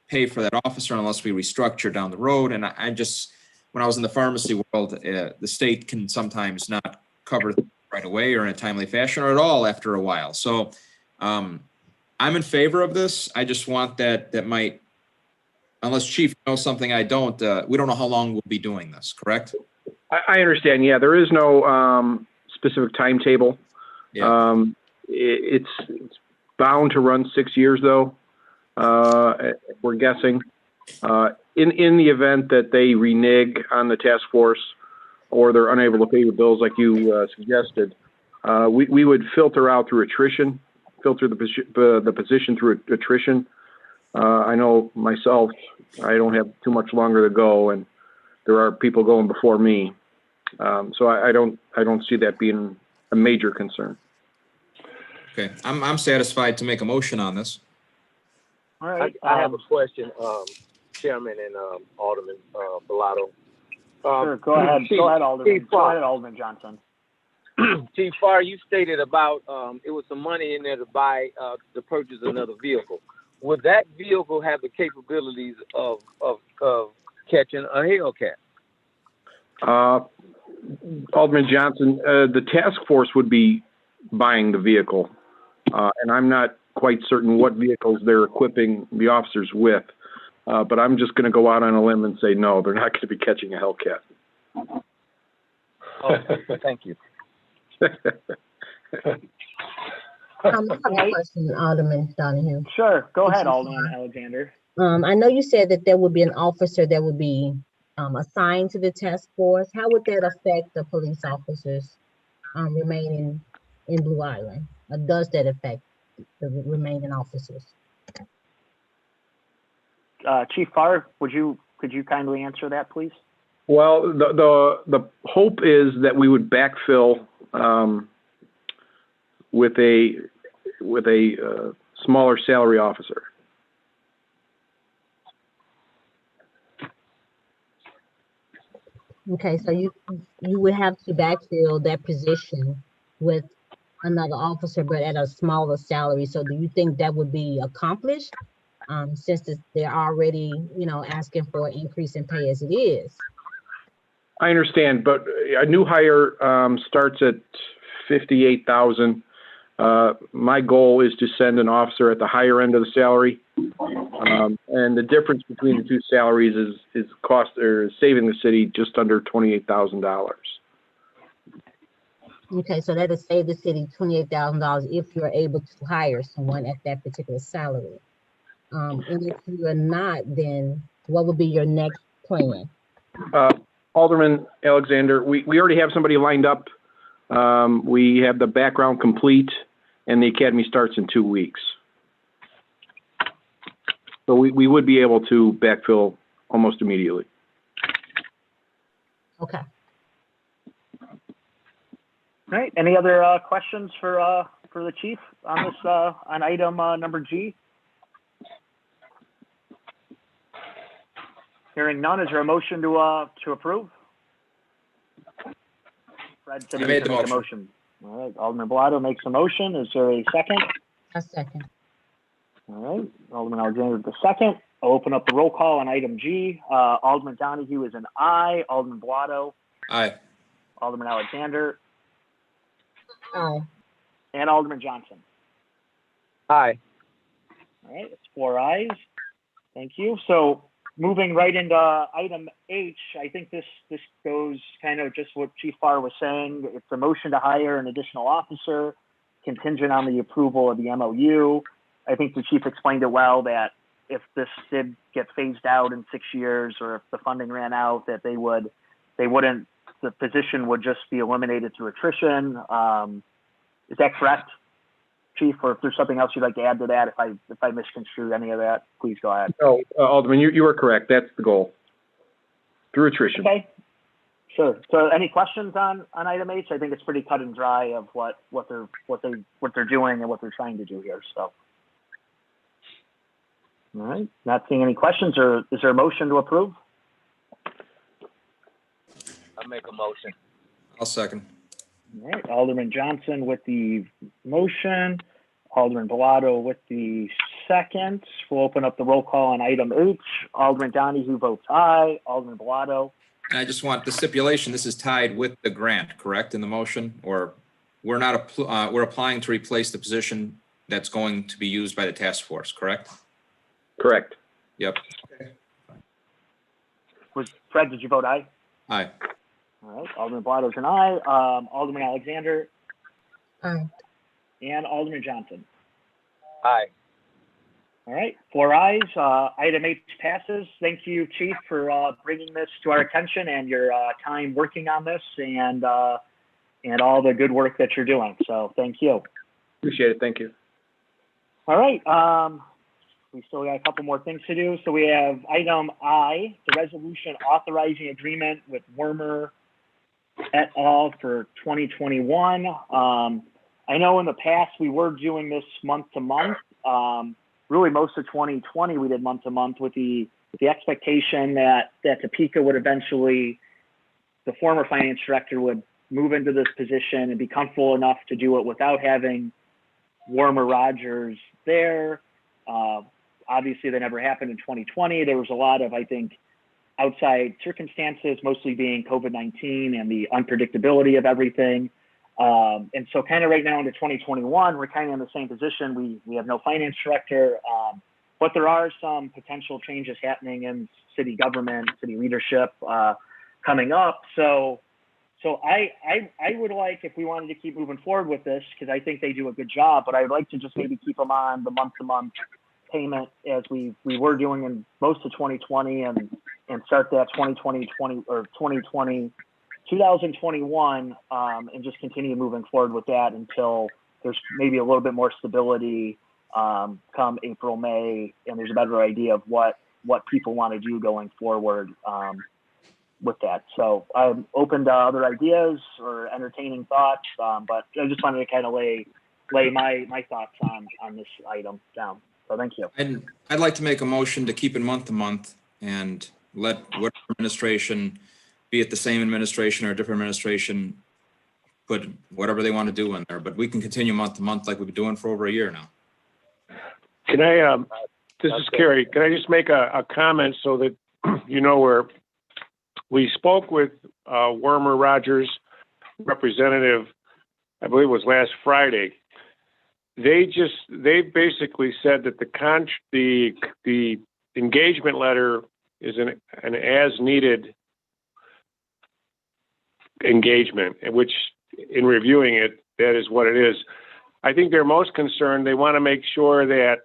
pay for that officer unless we restructure down the road. And I just, when I was in the pharmacy world, the state can sometimes not cover right away or in a timely fashion or at all after a while. So I'm in favor of this. I just want that might, unless Chief knows something I don't, we don't know how long we'll be doing this, correct? I understand. Yeah, there is no specific timetable. Yeah. It's bound to run 6 years, though. We're guessing. In the event that they renege on the task force or they're unable to pay the bills like you suggested, we would filter out through attrition, filter the position through attrition. I know myself, I don't have too much longer to go, and there are people going before me. So I don't see that being a major concern. Okay, I'm satisfied to make a motion on this. All right. I have a question, Chairman and Alderman Bilotto. Sure, go ahead. Go ahead, Alderman. Go ahead, Alderman Johnson. Chief Farr, you stated about it was some money in there to purchase another vehicle. Would that vehicle have the capabilities of catching a Hellcat? Alderman Johnson, the task force would be buying the vehicle, and I'm not quite certain what vehicles they're equipping the officers with, but I'm just going to go out on a limb and say no, they're not going to be catching a Hellcat. Oh, thank you. I have a question, Alderman Donahue. Sure, go ahead, Alderman Alexander. I know you said that there would be an officer that would be assigned to the task force. How would that affect the police officers remaining in Blue Island? Or does that affect the remaining officers? Chief Farr, could you kindly answer that, please? Well, the hope is that we would backfill with a smaller salary officer. Okay, so you would have to backfill that position with another officer, but at a smaller salary. So do you think that would be accomplished since they're already, asking for an increase in pay as it is? I understand, but a new hire starts at $58,000. My goal is to send an officer at the higher end of the salary, and the difference between the two salaries is saving the city just under $28,000. Okay, so that'll save the city $28,000 if you're able to hire someone at that particular salary. And if you're not, then what would be your next plan? Alderman Alexander, we already have somebody lined up. We have the background complete, and the academy starts in 2 weeks. So we would be able to backfill almost immediately. Okay. All right. Any other questions for the chief on this on item number G? Hearing none, is there a motion to approve? Fred said he I made was the gonna make a motion. motion. All right, Alderman Bilotto makes a motion. Is there a second? A second. All right, Alderman Alexander with the second. I'll open up the roll call on item G. Alderman Donahue is an aye. Alderman Bilotto, Aye. Alderman Alexander, Aye. and Alderman Johnson. Aye. All right, it's 4 ayes. Thank you. So moving right into item H, I think this goes kind of just what Chief Farr was saying. It's a motion to hire an additional officer contingent on the approval of the MOU. I think the chief explained it well that if this did get phased out in 6 years, or if the funding ran out, that the position would just be eliminated through attrition. Is that correct, Chief? Or if there's something else you'd like to add to that, if I misconstrued any of that, please go ahead. No, Alderman, you are correct. That's the goal. Through attrition. Okay. Sure. So any questions on item H? I think it's pretty cut and dry of what they're doing and what they're trying to do here. So. All right. Not seeing any questions, or is there a motion to approve? I make a motion. I'll second. All right. Alderman Johnson with the motion. Alderman Bilotto with the second. We'll open up the roll call on item H. Alderman Donahue votes aye. Alderman Bilotto. I just want the stipulation, this is tied with the grant, correct, in the motion? Or we're not, we're applying to replace the position that's going to be used by the task force, correct? Correct. Yep. Fred, did you vote aye? Aye. All right. Alderman Bilotto's an aye. Alderman Alexander. Aye. And Alderman Johnson. Aye. All right, 4 ayes. Item H passes. Thank you, Chief, for bringing this to our attention and your time working on this, and all the good work that you're doing. So thank you. Appreciate it. Thank you. All right. We still got a couple more things to do. So we have item I, the resolution authorizing agreement with Wormer et al. For 2021. I know in the past we were doing this month to month. Really, most of 2020 we did month to month with the expectation that Topeka would eventually, the former finance director would move into this position and be comfortable enough to do it without having Wormer Rogers there. Obviously, that never happened in 2020. There was a lot of, I think, outside circumstances, mostly being COVID-19 and the unpredictability of everything. And so kind of right now into 2021, we're kind of in the same position. We have no finance director, but there are some potential changes happening in city government, city leadership coming up. So I would like, if we wanted to keep moving forward with this, because I think they do a good job, but I would like to just maybe keep them on the month-to-month payment as we were doing in most of 2020 and start that 2021 and just continue moving forward with that until there's maybe a little bit more stability come April, May, and there's a better idea of what people want to do going forward with that. So I'm open to other ideas or entertaining thoughts, but I just wanted to kind of lay my thoughts on this item down. So thank you. And I'd like to make a motion to keep it month to month and let whatever administration, be it the same administration or a different administration, put whatever they want to do in there. But we can continue month to month like we've been doing for over a year now. Can I, this is Kerry, can I just make a comment so that you know where we spoke with Wormer Rogers representative, I believe it was last Friday. They basically said that the engagement letter is an as needed engagement, which in reviewing it, that is what it is. I think they're most concerned. They want to make sure that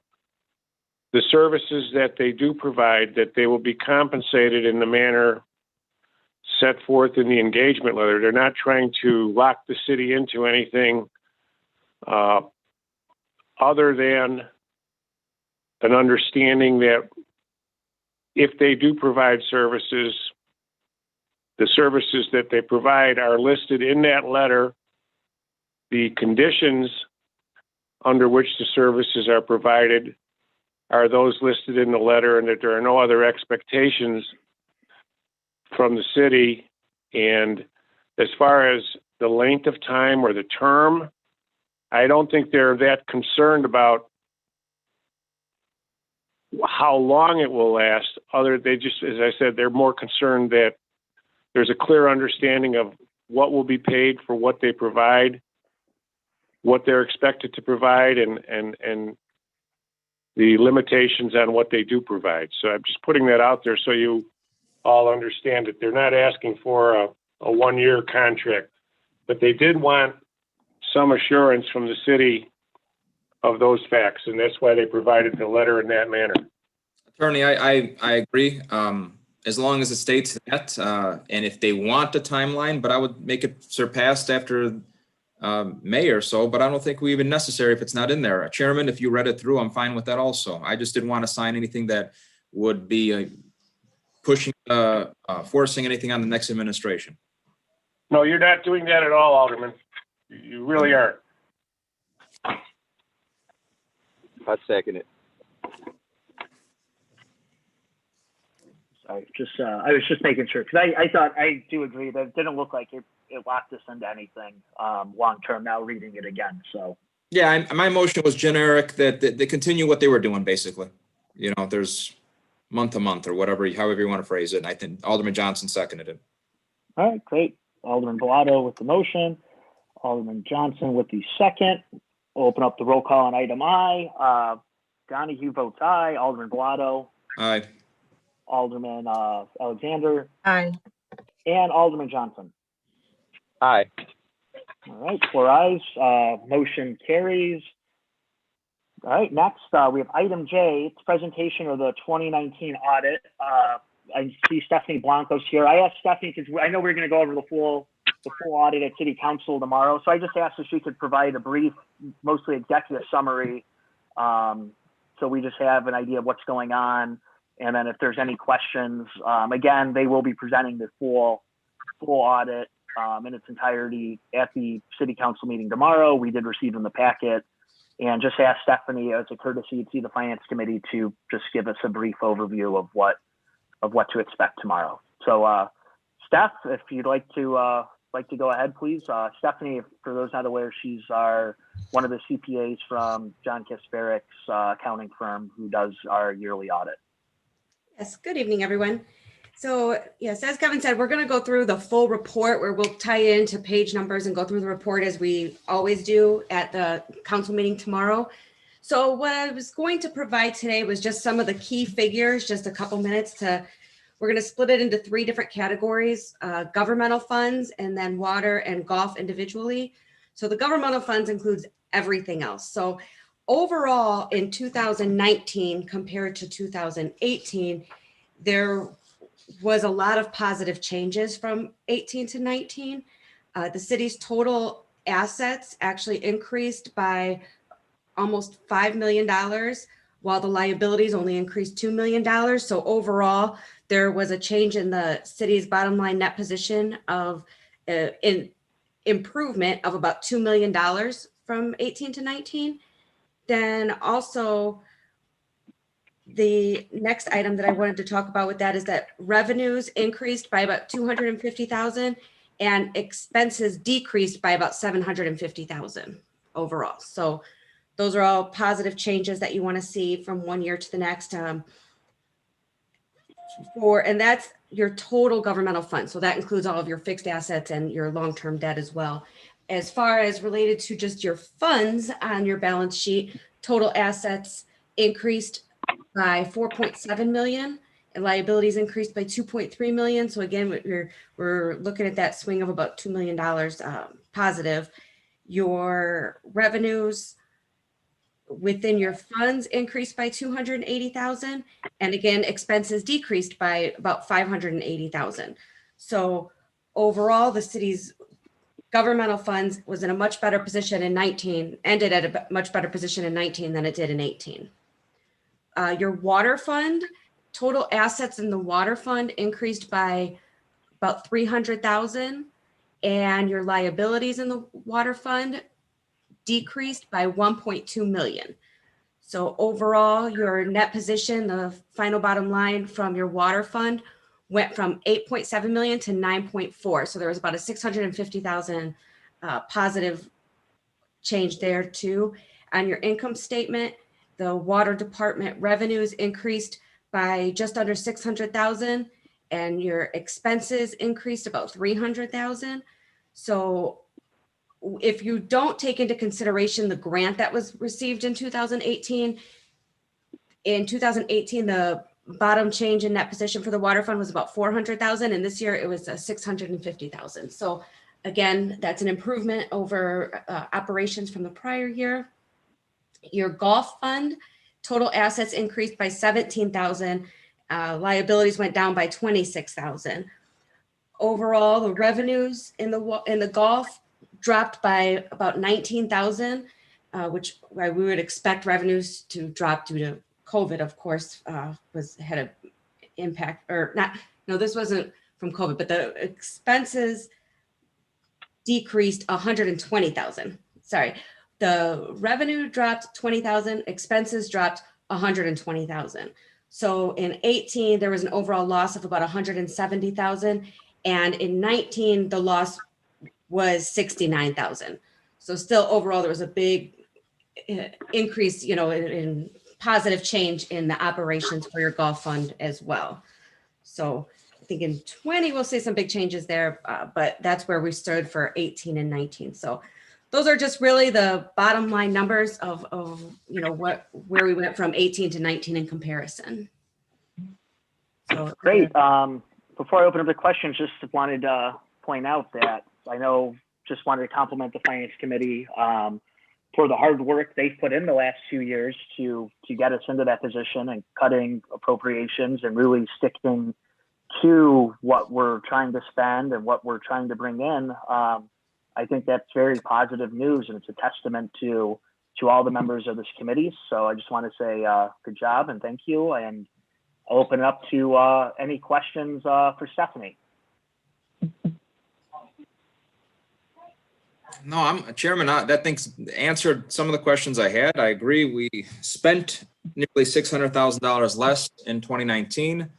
the services that they do provide, that they will be compensated in the manner set forth in the engagement letter. They're not trying to lock the city into anything other than an understanding that if they do provide services, the services that they provide are listed in that letter. The conditions under which the services are provided are those listed in the letter, and that there are no other expectations from the city. And as far as the length of time or the term, I don't think they're that concerned about how long it will last. They just, as I said, they're more concerned that there's a clear understanding of what will be paid for what they provide, what they're expected to provide, and the limitations on what they do provide. So I'm just putting that out there so you all understand that they're not asking for a 1-year contract, but they did want some assurance from the city of those facts, and that's why they provided the letter in that manner. Attorney, I agree. As long as it states that, and if they want a timeline, but I would make it surpassed after May or so, but I don't think we even necessary if it's not in there. Chairman, if you read it through, I'm fine with that also. I just didn't want to sign anything that would be pushing, forcing anything on the next administration. No, you're not doing that at all, Alderman. You really aren't. I second it. Sorry, I was just making sure, because I do agree that it didn't look like it locked us into anything long term. Now reading it again, so. Yeah, my motion was generic, that they continue what they were doing, basically. You know, there's month to month or whatever, however you want to phrase it. And I think Alderman Johnson seconded it. All right, great. Alderman Bilotto with the motion, Alderman Johnson with the second. We'll open up the roll call on item I. Donahue votes aye. Alderman Bilotto. Aye. Alderman Alexander. Aye. And Alderman Johnson. Aye. All right, 4 ayes. Motion carries. All right, next we have item J. It's presentation of the 2019 audit. I see Stephanie Blanco's here. I asked Stephanie because I know we're going to go over the full audit at City Council tomorrow. So I just asked if she could provide a brief, mostly executive summary, so we just have an idea of what's going on. And then if there's any questions, again, they will be presenting the full audit in its entirety at the City Council meeting tomorrow. We did receive in the packet, and just ask Stephanie as a courtesy to the Finance Committee to just give us a brief overview of what to expect tomorrow. So, Steph, if you'd like to go ahead, please. Stephanie, for those not aware, she's one of the CPAs from John Kasparik's accounting firm who does our yearly audit. Yes, good evening, everyone. So yes, as Kevin said, we're going to go through the full report where we'll tie into page numbers and go through the report as we always do at the council meeting tomorrow. So what I was going to provide today was just some of the key figures, just a couple minutes we're going to split it into 3 different categories, governmental funds, and then water and golf individually. So the governmental funds includes everything else. So overall in 2019 compared to 2018, there was a lot of positive changes from 18 to 19. The city's total assets actually increased by almost $5 million, while the liabilities only increased $2 million. So overall, there was a change in the city's bottom line net position of in improvement of about $2 million from 18 to 19. Then also, the next item that I wanted to talk about with that is that revenues increased by about 250,000 and expenses decreased by about 750,000 overall. So those are all positive changes that you want to see from one year to the next. And that's your total governmental fund. So that includes all of your fixed assets and your long-term debt as well. As far as related to just your funds on your balance sheet, total assets increased by 4.7 million and liabilities increased by 2.3 million. So again, we're looking at that swing of about $2 million positive. Your revenues within your funds increased by 280,000. And again, expenses decreased by about 580,000. So overall, the city's governmental funds was in a much better position in 19, ended at a much better position in 19 than it did in 18. Your water fund, total assets in the water fund increased by about 300,000, and your liabilities in the water fund decreased by 1.2 million. So overall, your net position, the final bottom line from your water fund, went from 8.7 million to 9.4. So there was about a 650,000 positive change there too. On your income statement, the water department revenues increased by just under 600,000, and your expenses increased about 300,000. So if you don't take into consideration the grant that was received in 2018, the bottom change in net position for the water fund was about 400,000, and this year it was 650,000. So again, that's an improvement over operations from the prior year. Your golf fund, total assets increased by 17,000. Liabilities went down by 26,000. Overall, the revenues in the golf dropped by about 19,000, which we would expect revenues to drop due to COVID, of course, had an impact, or not. No, this wasn't from COVID, but the expenses decreased 120,000. Sorry, the revenue dropped 20,000, expenses dropped 120,000. So in 18, there was an overall loss of about 170,000. And in 19, the loss was 69,000. So still overall, there was a big increase, in positive change in the operations for your golf fund as well. So I think in 20, we'll see some big changes there, but that's where we stood for 18 and 19. So those are just really the bottom line numbers of where we went from 18 to 19 in comparison. So great. Before I open up the questions, just wanted to point out that just wanted to compliment the Finance Committee for the hard work they've put in the last 2 years to get us into that position and cutting appropriations and really sticking to what we're trying to spend and what we're trying to bring in. I think that's very positive news, and it's a testament to all the members of this committee. So I just want to say good job and thank you. And I'll open it up to any questions for Stephanie. No, I'm Chairman. That thing's answered some of the questions I had. I agree. We spent nearly $600,000 less in 2019,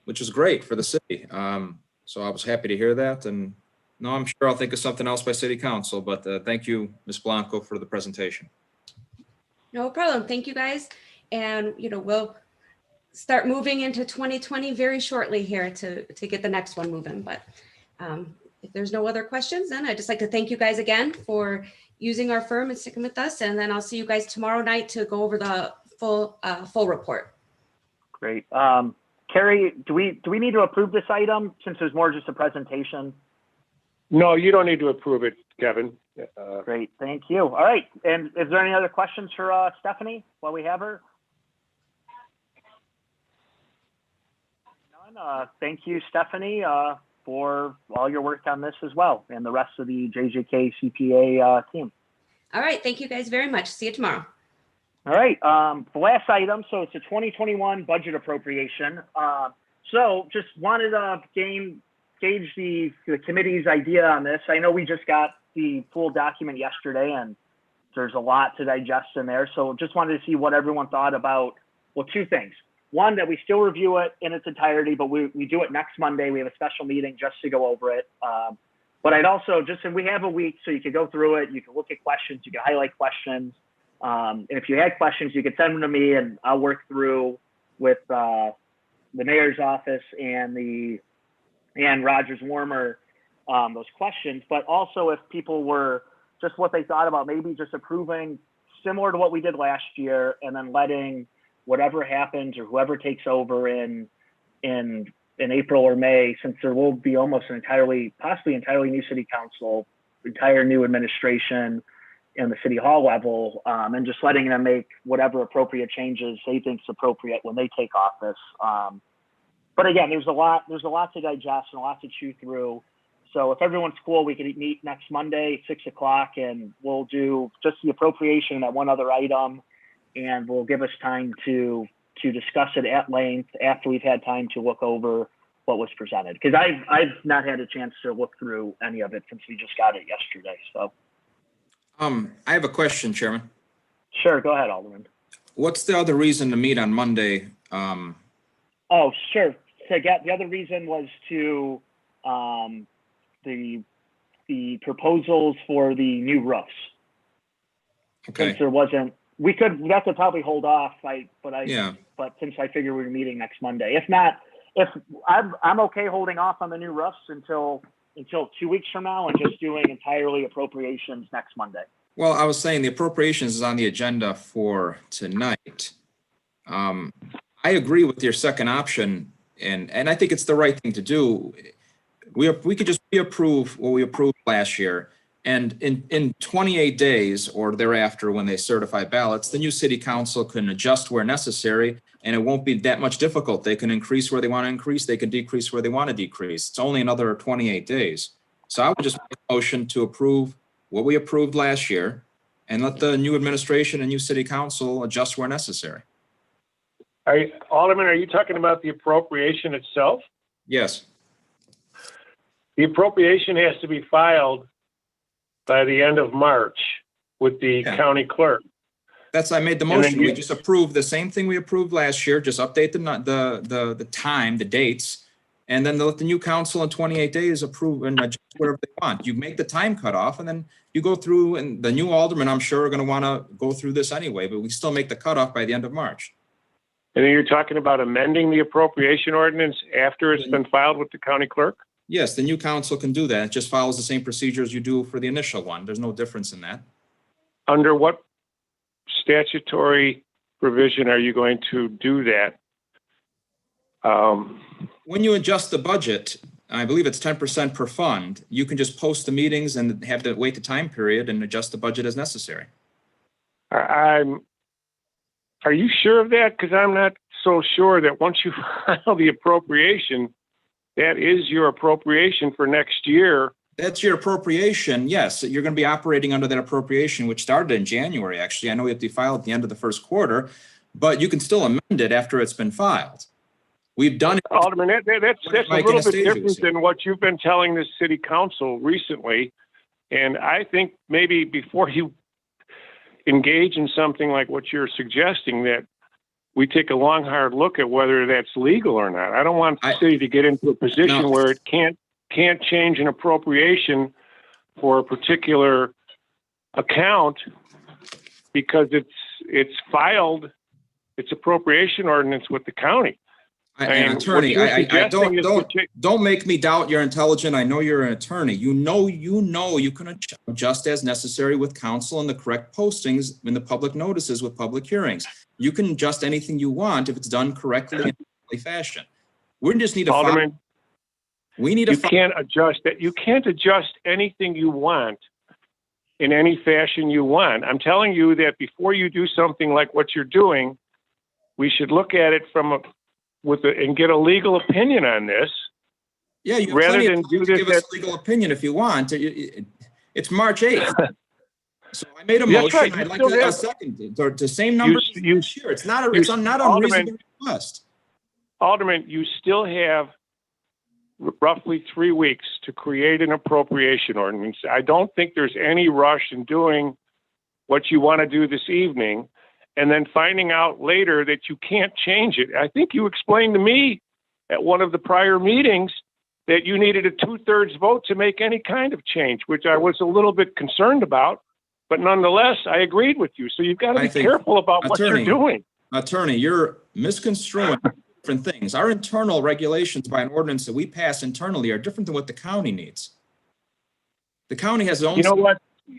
which is great for the city. So I was happy to hear that. And no, I'm sure I'll think of something else by City Council. But thank you, Ms. Blanco, for the presentation. No problem. Thank you, guys. And we'll start moving into 2020 very shortly here to get the next one moving. But if there's no other questions, then I'd just like to thank you guys again for using our firm and sticking with us. And then I'll see you guys tomorrow night to go over the full report. Great. Carrie, do we need to approve this item since there's more just a presentation? No, you don't need to approve it, Kevin. Great, thank you. All right, and is there any other questions for Stephanie while we have her? None. Thank you, Stephanie, for all your work on this as well, and the rest of the JJK CPA team. All right, thank you guys very much. See you tomorrow. All right, the last item, so it's a 2021 budget appropriation. So just wanted to gauge the committee's idea on this. I know we just got the full document yesterday, and there's a lot to digest in there. So just wanted to see what everyone thought about, well, two things. One, that we still review it in its entirety, but we do it next Monday. We have a special meeting just to go over it. But I'd also and we have a week, so you can go through it. You can look at questions. You can highlight questions. And if you had questions, you could send them to me, and I'll work through with the mayor's office and Rogers Warmer those questions. But also, if people were just what they thought about maybe just approving similar to what we did last year, and then letting whatever happens or whoever takes over in April or May, since there will be almost possibly entirely new city council, entire new administration in the city hall level, and just letting them make whatever appropriate changes they think is appropriate when they take office. but again, there's a lot to digest and a lot to chew through. So if everyone's cool, we can meet next Monday, 6 o'clock, and we'll do just the appropriation, that one other item, and we'll give us time to discuss it at length after we've had time to look over what was presented. Because I've not had a chance to look through any of it since we just got it yesterday. So, I have a question, Chairman. Sure, go ahead, Alderman. What's the other reason to meet on Monday? Oh, sure. So the other reason was to the proposals for the new roofs. Okay. Since there wasn't, we could probably hold off. But since I figure we're meeting next Monday, if not, if I'm okay holding off on the new roofs until 2 weeks from now and just doing entirely appropriations next Monday. Well, I was saying the appropriations is on the agenda for tonight. I agree with your second option, and I think it's the right thing to do. We could just reapprove what we approved last year, and in 28 days or thereafter, when they certify ballots, the new city council can adjust where necessary, and it won't be that much difficult. They can increase where they want to increase. They can decrease where they want to decrease. It's only another 28 days. So I would just make a motion to approve what we approved last year and let the new administration and new city council adjust where necessary. Alderman, are you talking about the appropriation itself? Yes. The appropriation has to be filed by the end of March with the county clerk. I made the motion. We just approved the same thing we approved last year. Just update the time, the dates, and then let the new council in 28 days approve and adjust whatever they want. You make the time cutoff, and then you go through, and the new aldermen, I'm sure, are going to want to go through this anyway, but we still make the cutoff by the end of March. And then you're talking about amending the appropriation ordinance after it's been filed with the county clerk? Yes, the new council can do that. It just follows the same procedures you do for the initial one. There's no difference in that. Under what statutory provision are you going to do that? When you adjust the budget, I believe it's 10% per fund, you can just post the meetings and have to wait the time period and adjust the budget as necessary. Are you sure of that? Because I'm not so sure that once you file the appropriation, that is your appropriation for next year. That's your appropriation. Yes, you're going to be operating under that appropriation, which started in January, actually. I know we have to file at the end of the first quarter, but you can still amend it after it's been filed. We've done it. Alderman, that's a little bit different than what you've been telling the city council recently. And I think maybe before you engage in something like what you're suggesting, that we take a long, hard look at whether that's legal or not. I don't want the city to get into a position where it can't change an appropriation for a particular account because it's filed its appropriation ordinance with the county. Attorney, don't make me doubt you're intelligent. I know you're an attorney. You know you can adjust as necessary with council and the correct postings in the public notices with public hearings. You can adjust anything you want if it's done correctly in a fashion. We just need to Alderman, you can't adjust that. You can't adjust anything you want in any fashion you want. I'm telling you that before you do something like what you're doing, we should look at it and get a legal opinion on this. Yeah, you have rather plenty than of time do to this. Give us a legal opinion if you want. It's March 8th. So I made a motion. Right. I'd like a second. The same number this year. It's not unreasonable request. Alderman, you still have roughly 3 weeks to create an appropriation ordinance. I don't think there's any rush in doing what you want to do this evening and then finding out later that you can't change it. I think you explained to me at one of the prior meetings that you needed a 2/3 vote to make any kind of change, which I was a little bit concerned about, but nonetheless, I agreed with you. So you've got to be careful about what you're doing. Attorney, you're misconstruing different things. Our internal regulations by an ordinance that we pass internally are different than what the county needs. The county has its own. You know what?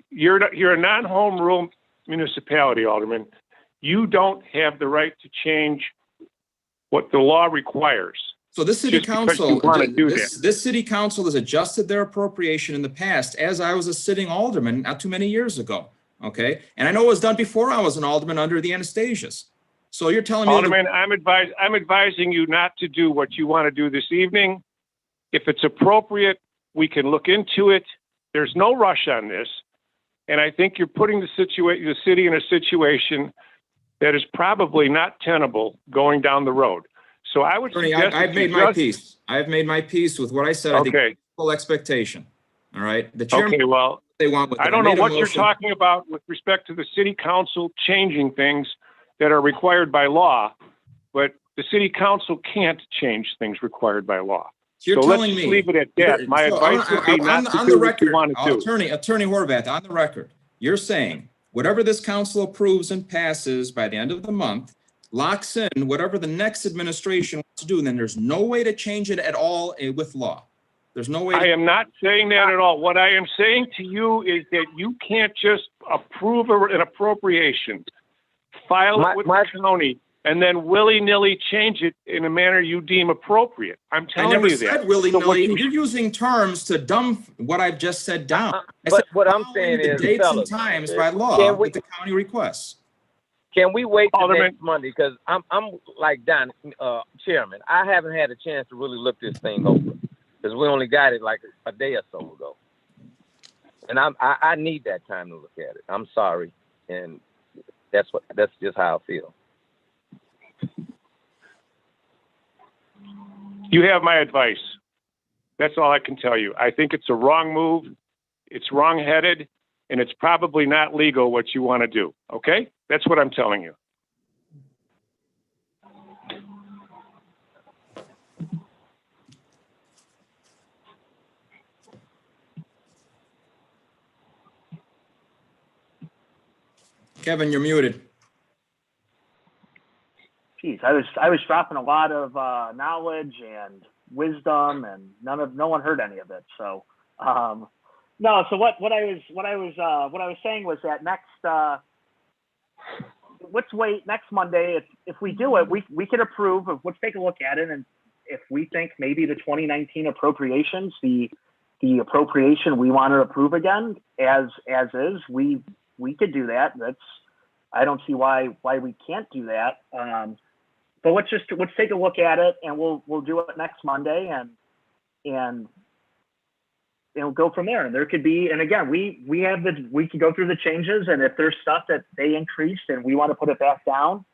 You're a non-home rule municipality, Alderman. You don't have the right to change what the law requires. So this city council, this city council has adjusted their appropriation in the past as I was a sitting alderman not too many years ago. Okay. And I know it was done before I was an alderman under the Anastasias. So you're telling me, Alderman, I'm advising you not to do what you want to do this evening. If it's appropriate, we can look into it. There's no rush on this. And I think you're putting the city in a situation that is probably not tenable going down the road. So I would Attorney, suggest I've made my peace. I've made my peace with what I said. I Okay. think full expectation. All right. The chairman, Okay, well, they want with I it. don't know made a what you're motion. talking about with respect to the city council changing things that are required by law, but the city council can't change things required by law. So you're So let's telling just me. leave it at that. My advice would be not to on do the what record, you want to do. Attorney Horvath, on the record, you're saying whatever this council approves and passes by the end of the month locks in whatever the next administration wants to do, and then there's no way to change it at all with law. There's no way. I am not saying that at all. What I am saying to you is that you can't just approve an appropriation, file it with the county, and then willy-nilly change it in a manner you deem appropriate. I'm I telling never you that. said willy-nilly. So You're using terms to dumb what I've just said down. I But said what I'm following saying the is, dates fellas, and times if- by law can we- that the county requests. Can we wait till Alderman. next Monday? Because I'm like Don, Chairman. I haven't had a chance to really look this thing over because we only got it like a day or so ago, and I need that time to look at it. I'm sorry, and that's just how I feel. You have my advice. That's all I can tell you. I think it's a wrong move. It's wrong-headed, and it's probably not legal what you want to do. Okay? That's what I'm telling you. Kevin, you're muted. Geez, I was dropping a lot of knowledge and wisdom, and no one heard any of it. So no. So what I was saying was that let's wait next Monday. If we do it, we could approve. Let's take a look at it, and if we think maybe the 2019 appropriations, the appropriation we want to approve again as is, we could do that. I don't see why we can't do that. But let's take a look at it, and we'll do it next Monday, and we'll go from there. And there could be, and again, we can go through the changes, and if there's stuff that they increased and we want to put it back down,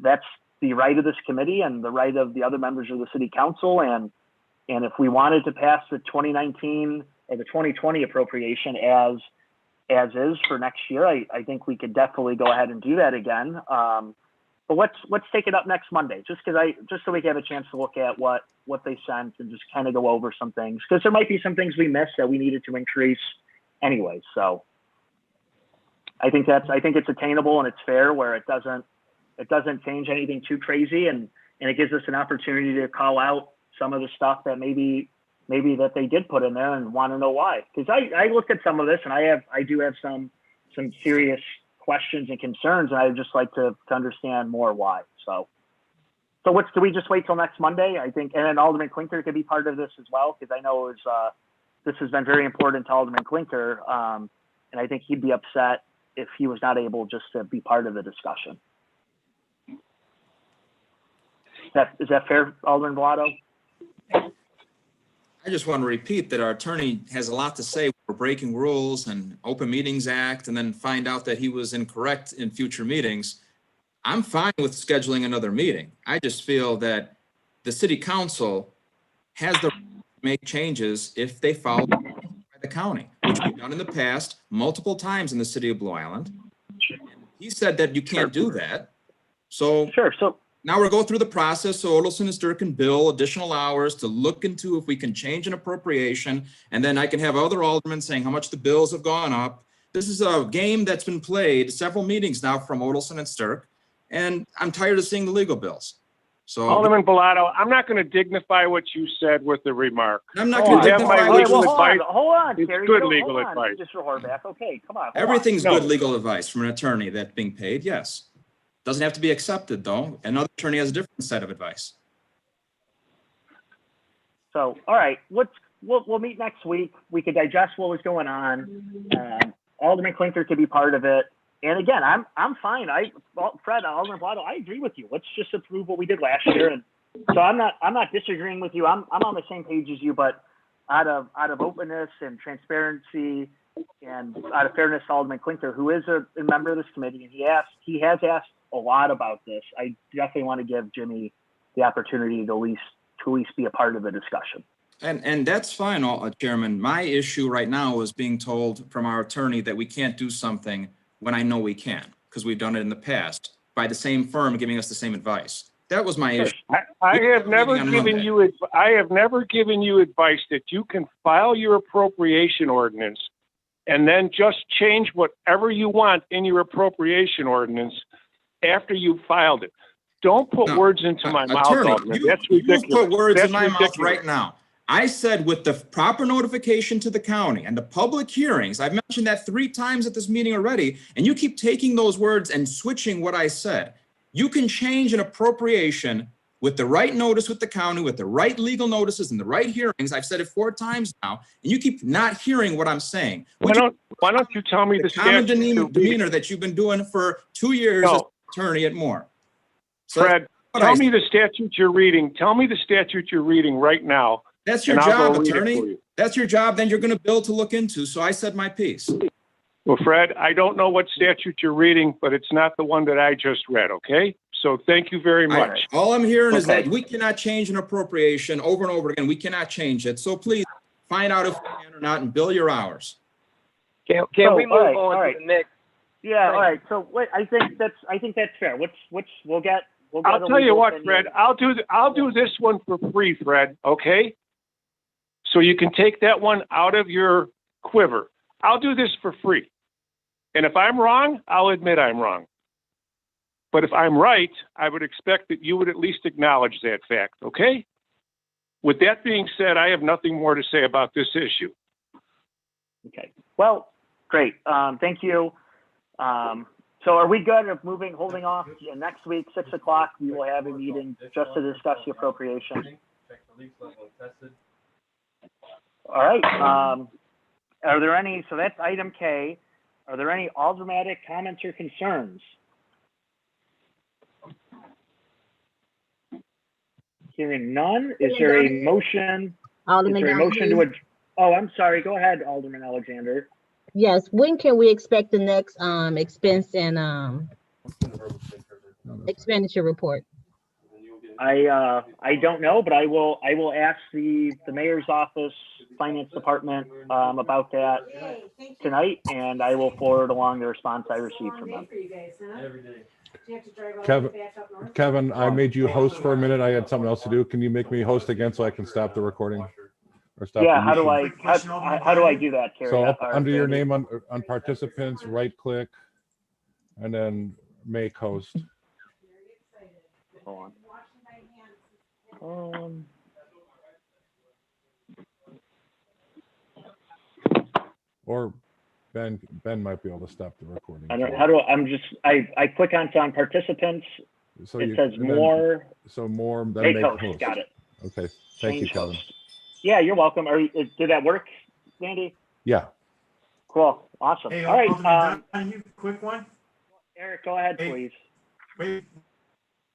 that's the right of this committee and the right of the other members of the city council. And if we wanted to pass the 2019 or the 2020 appropriation as is for next year, I think we could definitely go ahead and do that again. But let's take it up next Monday, just so we can have a chance to look at what they sent and just kind of go over some things, because there might be some things we missed that we needed to increase anyway. So I think it's attainable and it's fair, where it doesn't change anything too crazy, and it gives us an opportunity to call out some of the stuff that maybe that they did put in there and want to know why. Because I looked at some of this, and I do have some serious questions and concerns, and I'd just like to understand more why. So do we just wait till next Monday? I think, and then Alderman Klinker could be part of this as well, because I know this has been very important to Alderman Klinker, and I think he'd be upset if he was not able just to be part of the discussion. Is that fair, Alderman Bilotto? I just want to repeat that our attorney has a lot to say. We're breaking rules and Open Meetings Act, and then find out that he was incorrect in future meetings. I'm fine with scheduling another meeting. I just feel that the city council has the right to make changes if they follow by the county, which we've done in the past multiple times in the city of Blue Island. He said that you can't do that. So now we're going through the process. So Odelson and Stir can bill additional hours to look into if we can change an appropriation. And then I can have other aldermen saying how much the bills have gone up. This is a game that's been played several meetings now from Odelson and Stirk. And I'm tired of seeing the legal bills. So Alderman Bilotto, I'm not going to dignify what you said with the remark. I'm not going to dignify what you said. Hold on, it's Terry. good legal advice. Mr. Horvath. Okay, come on. Everything's good legal advice from an attorney that's being paid, yes. Doesn't have to be accepted, though. Another attorney has a different set of advice. So, all right, we'll meet next week. We could digest what was going on. Alderman Klinker could be part of it, And again, I'm fine. Fred, Alderman Bilotto, I agree with you. Let's just approve what we did last year. And so I'm not disagreeing with you. I'm on the same page as you, but out of openness and transparency and out of fairness to Alderman Klinker, who is a member of this committee, and he has asked a lot about this. I definitely want to give Jimmy the opportunity to at least be a part of the discussion. And that's fine, Chairman. My issue right now is being told from our attorney that we can't do something when I know we can, because we've done it in the past by the same firm giving us the same advice. That was my issue. I have never given you advice that you can file your appropriation ordinance and then just change whatever you want in your appropriation ordinance after you've filed it. Don't put words into my mouth, Alderman. That's ridiculous. You put words in my ridiculous. mouth right now. I said with the proper notification to the county and the public hearings, I've mentioned that 3 times at this meeting already, and you keep taking those words and switching what I said. You can change an appropriation with the right notice with the county, with the right legal notices and the right hearings. I've said it 4 times now, and you keep not hearing what I'm saying. Why don't you tell me the common statute demeanor that you've been doing for 2 years as attorney at Moore. So Fred, tell me the statute you're reading. Tell me the statute you're reading right now. That's your job, attorney. That's your job. Then you're going to bill to look into. So I said my piece. Well, Fred, I don't know what statute you're reading, but it's not the one that I just read, okay? So thank you very much. All I'm hearing is that we cannot change an appropriation over and over again. We cannot change it. So please find out if we can or not and bill your hours. Can we move on to the next? Yeah, all right. So wait, I think that's fair. We'll get I'll tell you what, Fred, I'll do this one for free, Fred, okay? So you can take that one out of your quiver. I'll do this for free. And if I'm wrong, I'll admit I'm wrong. But if I'm right, I would expect that you would at least acknowledge that fact, okay? With that being said, I have nothing more to say about this issue. Okay. Well, great. Thank you. So are we good of holding off? Next week, 6 o'clock, we will have a meeting just to discuss the appropriation. All right. Are there any, so that's item K. Are there any aldermanic comments or concerns? Hearing none, is there a motion? Is there a motion to oh, I'm sorry. Go ahead, Alderman Alexander. Yes, when can we expect the next expense and expenditure report? I don't know, but I will ask the mayor's office, finance department about that tonight, and I will forward along the response I received from them. Kevin, I made you host for a minute. I had something else to do. Can you make me host again so I can stop the recording? Or stop yeah, how do I do that, Carrie? So under your name on participants, right click, and then make host. Hold on. Or Ben might be able to stop the recording. I don't, I click on participants. So it says more. So more, then make host. Got it. Okay. Thank you, Kevin. Yeah, you're welcome. Did that work, Randy? Yeah. Cool. Awesome. Hey, all right. Quick one. Eric, go ahead, please. Wait,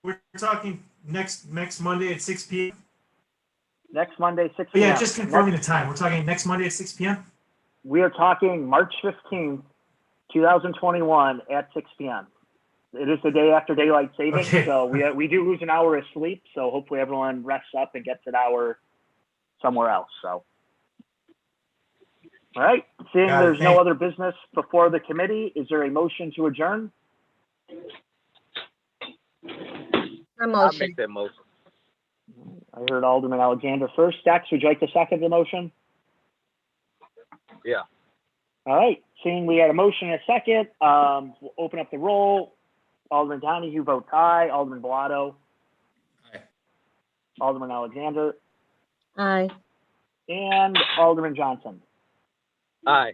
we're talking next Monday at 6 p.m. Next Monday, 6 p.m. Yeah, just confirming the time. We're talking next Monday at 6 p.m. We are talking March 15th, 2021 at 6 p.m. It is the day after daylight savings, so we do lose an hour of sleep. So hopefully everyone rests up and gets an hour somewhere else. So, all right. Seeing there's no other business before the committee, is there a motion to adjourn? I'll make that motion. I heard Alderman Alexander first. Dex, would you like to second the motion? Yeah. All right. Seeing we had a motion and a second, we'll open up the roll. Alderman Donahue votes aye. Alderman Bilotto. Aye. Alderman Alexander. Aye. And Alderman Johnson. Aye.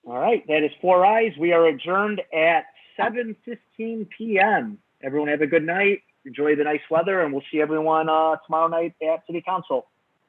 All right. That is 4 ayes. We are adjourned at 7:15 p.m. Everyone have a good night. Enjoy the nice weather, and we'll see everyone tomorrow night at City Council.